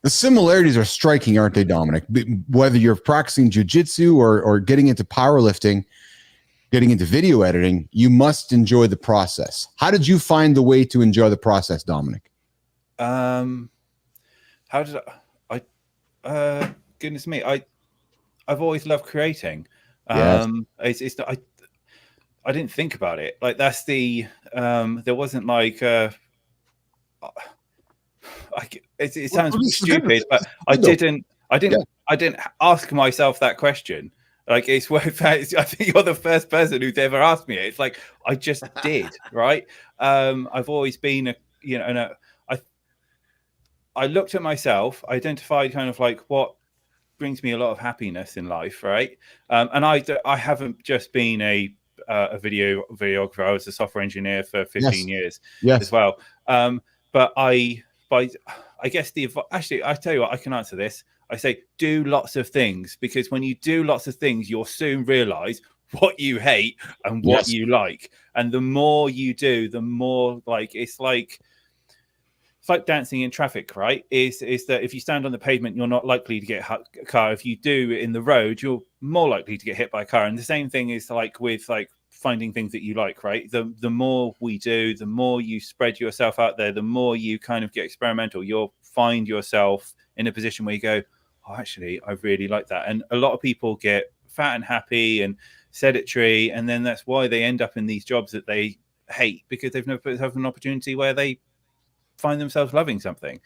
The similarities are striking, aren't they, Dominic? Whether you're practicing jiu-jitsu or getting into powerlifting, getting into video editing, you must enjoy the process. How did you find the way to enjoy the process, Dominic? How did I goodness me, I've always loved creating. Yes. I didn't think about it. Like, that's the there wasn't like it sounds stupid, but I didn't ask myself that question. Like, I think you're the first person who's ever asked me it. It's like, I just did, right? I've always been I looked at myself, identified kind of like what brings me a lot of happiness in life, right? And I haven't just been a videographer. I was a software engineer for 15 years as well. But I guess actually, I tell you what, I can answer this. I say, do lots of things, because when you do lots of things, you'll soon realize what you hate and what you like. And the more you do, the more, like, it's like dancing in traffic, right? Is that if you stand on the pavement, you're not likely to get a car. If you do in the road, you're more likely to get hit by a car. And the same thing is like with like finding things that you like, right? The more we do, the more you spread yourself out there, the more you kind of get experimental. You'll find yourself in a position where you go, oh, actually, I really like that. And a lot of people get fat and happy and sedentary, and then that's why they end up in these jobs that they hate, because they've never had an opportunity where they find themselves loving something.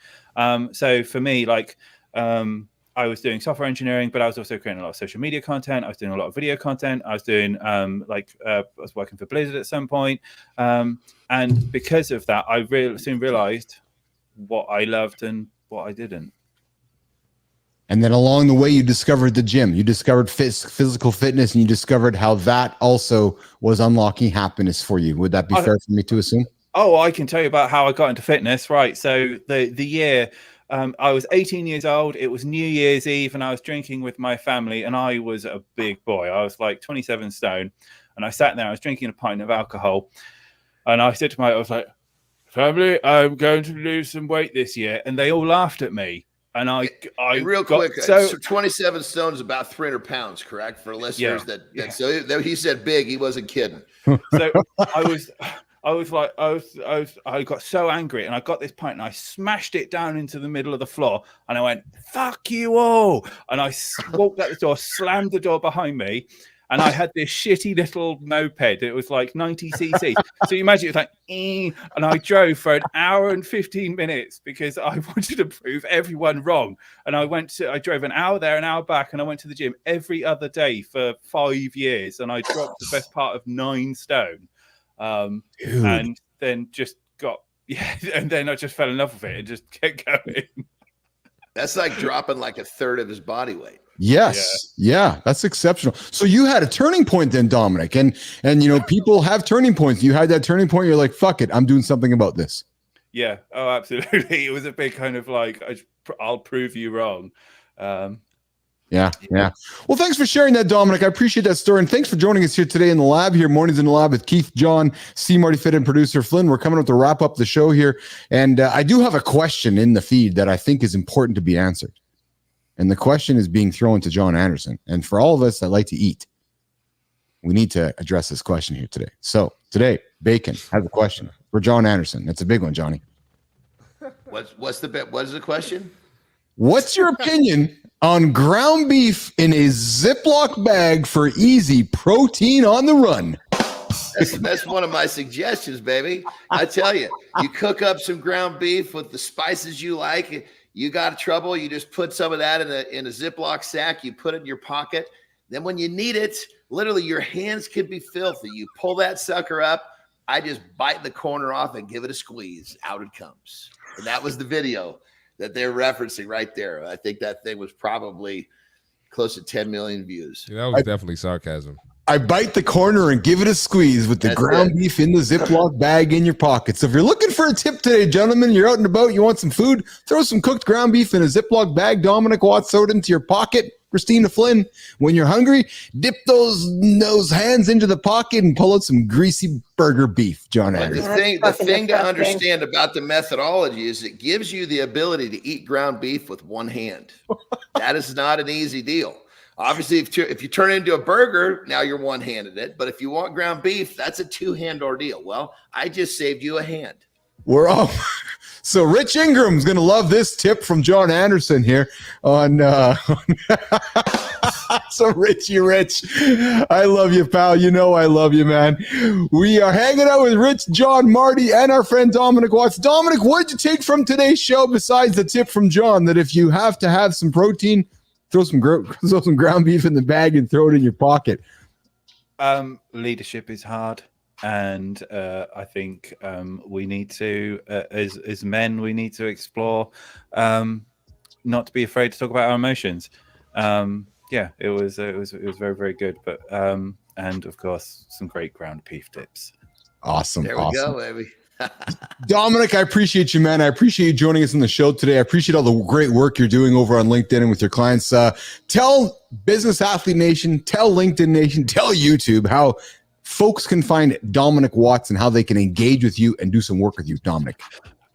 So for me, like, I was doing software engineering, but I was also creating a lot of social media content. I was doing a lot of video content. I was doing I was working for Blizzard at some point. And because of that, I soon realized what I loved and what I didn't. And then along the way, you discovered the gym. You discovered physical fitness, and you discovered how that also was unlocking happiness for you. Would that be fair for me to assume? Oh, I can tell you about how I got into fitness. Right. So the year I was 18 years old, it was New Year's Eve, and I was drinking with my family, and I was a big boy. I was like 27 stone, and I sat there, I was drinking a pint of alcohol, and I said to I was like, family, I'm going to lose some weight this year. And they all laughed at me. And I real quick, so 27 stone is about 300 pounds, correct? For listeners so he said big, he wasn't kidding. So I got so angry, and I got this pint and I smashed it down into the middle of the floor, and I went, fuck you all. And I walked out the door, slammed the door behind me. And I had this shitty little moped. It was like 90 cc's. So you imagine it was like, and I drove for an hour and 15 minutes because I wanted to prove everyone wrong. And I drove an hour there, an hour back, and I went to the gym every other day for 5 years. And I dropped the best part of 9 stone. And then just got Yeah, and then I just fell in love with it and just kept going. That's like dropping like a third of his body weight. Yes. Yeah, that's exceptional. So you had a turning point then, Dominic, and people have turning points. You had that turning point. You're like, fuck it, I'm doing something about this. Yeah. Oh, absolutely. It was a big kind of like, I'll prove you wrong. Yeah. Well, thanks for sharing that, Dominic. I appreciate that story. And thanks for joining us here today in the lab here, Mornings in the Lab with Keith, John, C. Marty, Fit, and producer Flynn. We're coming up to wrap up the show here. And I do have a question in the feed that I think is important to be answered. And the question is being thrown to John Anderson. And for all of us that like to eat, we need to address this question here today. So today, Bacon has a question for John Anderson. That's a big one, Johnny. What's the question? What's your opinion on ground beef in a Ziploc bag for easy protein on the run? That's one of my suggestions, baby. I tell you, you cook up some ground beef with the spices you like. You got trouble, you just put some of that in a Ziploc sack. You put it in your pocket. Then when you need it, literally your hands could be filthy. You pull that sucker up. I just bite the corner off and give it a squeeze. Out it comes. And that was the video that they're referencing right there. I think that thing was probably close to 10 million views. Yeah, that was definitely sarcasm. I bite the corner and give it a squeeze with the ground beef in the Ziploc bag in your pocket. So if you're looking for a tip today, gentlemen, you're out and about, you want some food, throw some cooked ground beef in a Ziploc bag. Dominic Watts, throw it into your pocket. Christina Flynn, when you're hungry, dip those hands into the pocket and pull out some greasy burger beef, John Anderson. The thing to understand about the methodology is it gives you the ability to eat ground beef with one hand. That is not an easy deal. Obviously, if you turn it into a burger, now you're one-handed it. But if you want ground beef, that's a two-hand ordeal. Well, I just saved you a hand. We're all so Rich Ingram's gonna love this tip from John Anderson here on so Richie Rich. I love you, pal. You know I love you, man. We are hanging out with Rich, John, Marty, and our friend Dominic Watts. Dominic, what did you take from today's show besides the tip from John that if you have to have some protein, throw some ground beef in the bag and throw it in your pocket? Leadership is hard. And I think we need to, as men, we need to explore not to be afraid to talk about our emotions. It was very, very good. But and of course, some great ground beef tips. Awesome. There we go, baby. Dominic, I appreciate you, man. I appreciate you joining us on the show today. I appreciate all the great work you're doing over on LinkedIn and with your clients. Tell Business Athlete Nation, tell LinkedIn Nation, tell YouTube how folks can find Dominic Watts and how they can engage with you and do some work with you, Dominic.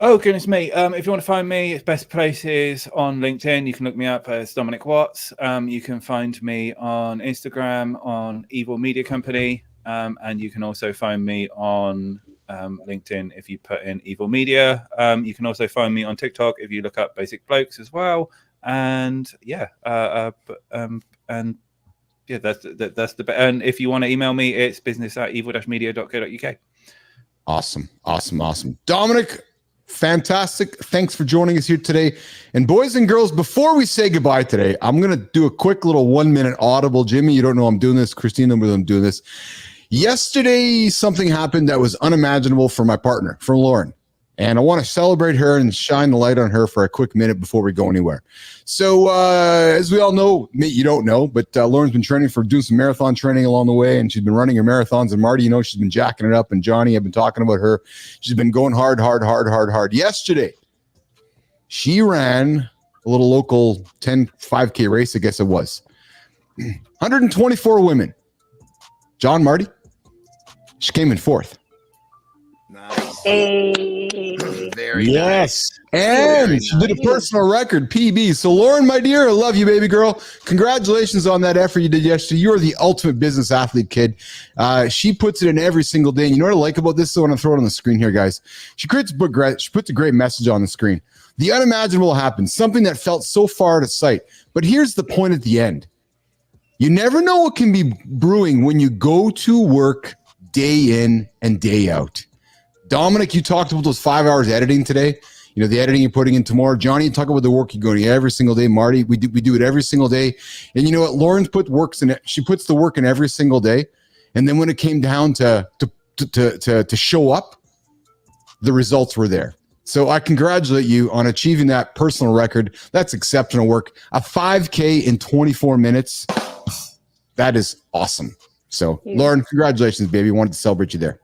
Oh, goodness me. If you want to find me, the best place is on LinkedIn. You can look me up as Dominic Watts. You can find me on Instagram on Evil Media Company. And you can also find me on LinkedIn if you put in Evil Media. You can also find me on TikTok if you look up Basic Blokes as well. And that's the best. And if you want to email me, it's business@evil-media.co.uk. Awesome. Dominic, fantastic. Thanks for joining us here today. And boys and girls, before we say goodbye today, I'm going to do a quick little 1-minute audible. Jimmy, you don't know I'm doing this. Christina, I'm doing this. Yesterday, something happened that was unimaginable for my partner, for Lauren. And I want to celebrate her and shine the light on her for a quick minute before we go anywhere. So as we all know, you don't know, but Lauren's been doing some marathon training along the way, and she's been running her marathons. And Marty, she's been jacking it up. And Johnny, I've been talking about her. She's been going hard. Yesterday, she ran a little local 5K race, I guess it was. 124 women. John, Marty, she came in fourth. Nice. Very nice. And she did a personal record, PB. So Lauren, my dear, I love you, baby girl. Congratulations on that effort you did yesterday. You're the ultimate business athlete, kid. She puts it in every single day. And you know what I like about this? So I want to throw it on the screen here, guys. She puts a great message on the screen. The unimaginable happened, something that felt so far out of sight. But here's the point at the end. You never know what can be brewing when you go to work day in and day out. Dominic, you talked about those 5 hours editing today. The editing you're putting in tomorrow. Johnny, you talk about the work you're going every single day. Marty, we do it every single day. And you know what? Lauren she puts the work in every single day. And then when it came down to show up, the results were there. So I congratulate you on achieving that personal record. That's exceptional work. A 5K in 24 minutes. That is awesome. So, Lauren, congratulations, baby. Wanted to celebrate you there.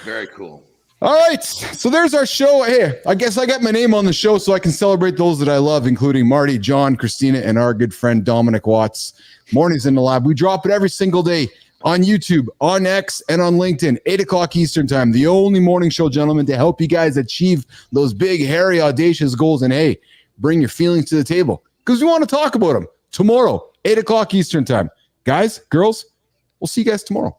Very cool. All right. So there's our show. Hey, I guess I got my name on the show so I can celebrate those that I love, including Marty, John, Christina, and our good friend Dominic Watts. Mornings in the Lab. We drop it every single day on YouTube, on X, and on LinkedIn, 8 o'clock Eastern time. The only morning show, gentlemen, to help you guys achieve those big, hairy, audacious goals. And hey, bring your feelings to the table because we want to talk about them tomorrow, 8 o'clock Eastern time. Guys, girls, we'll see you guys tomorrow.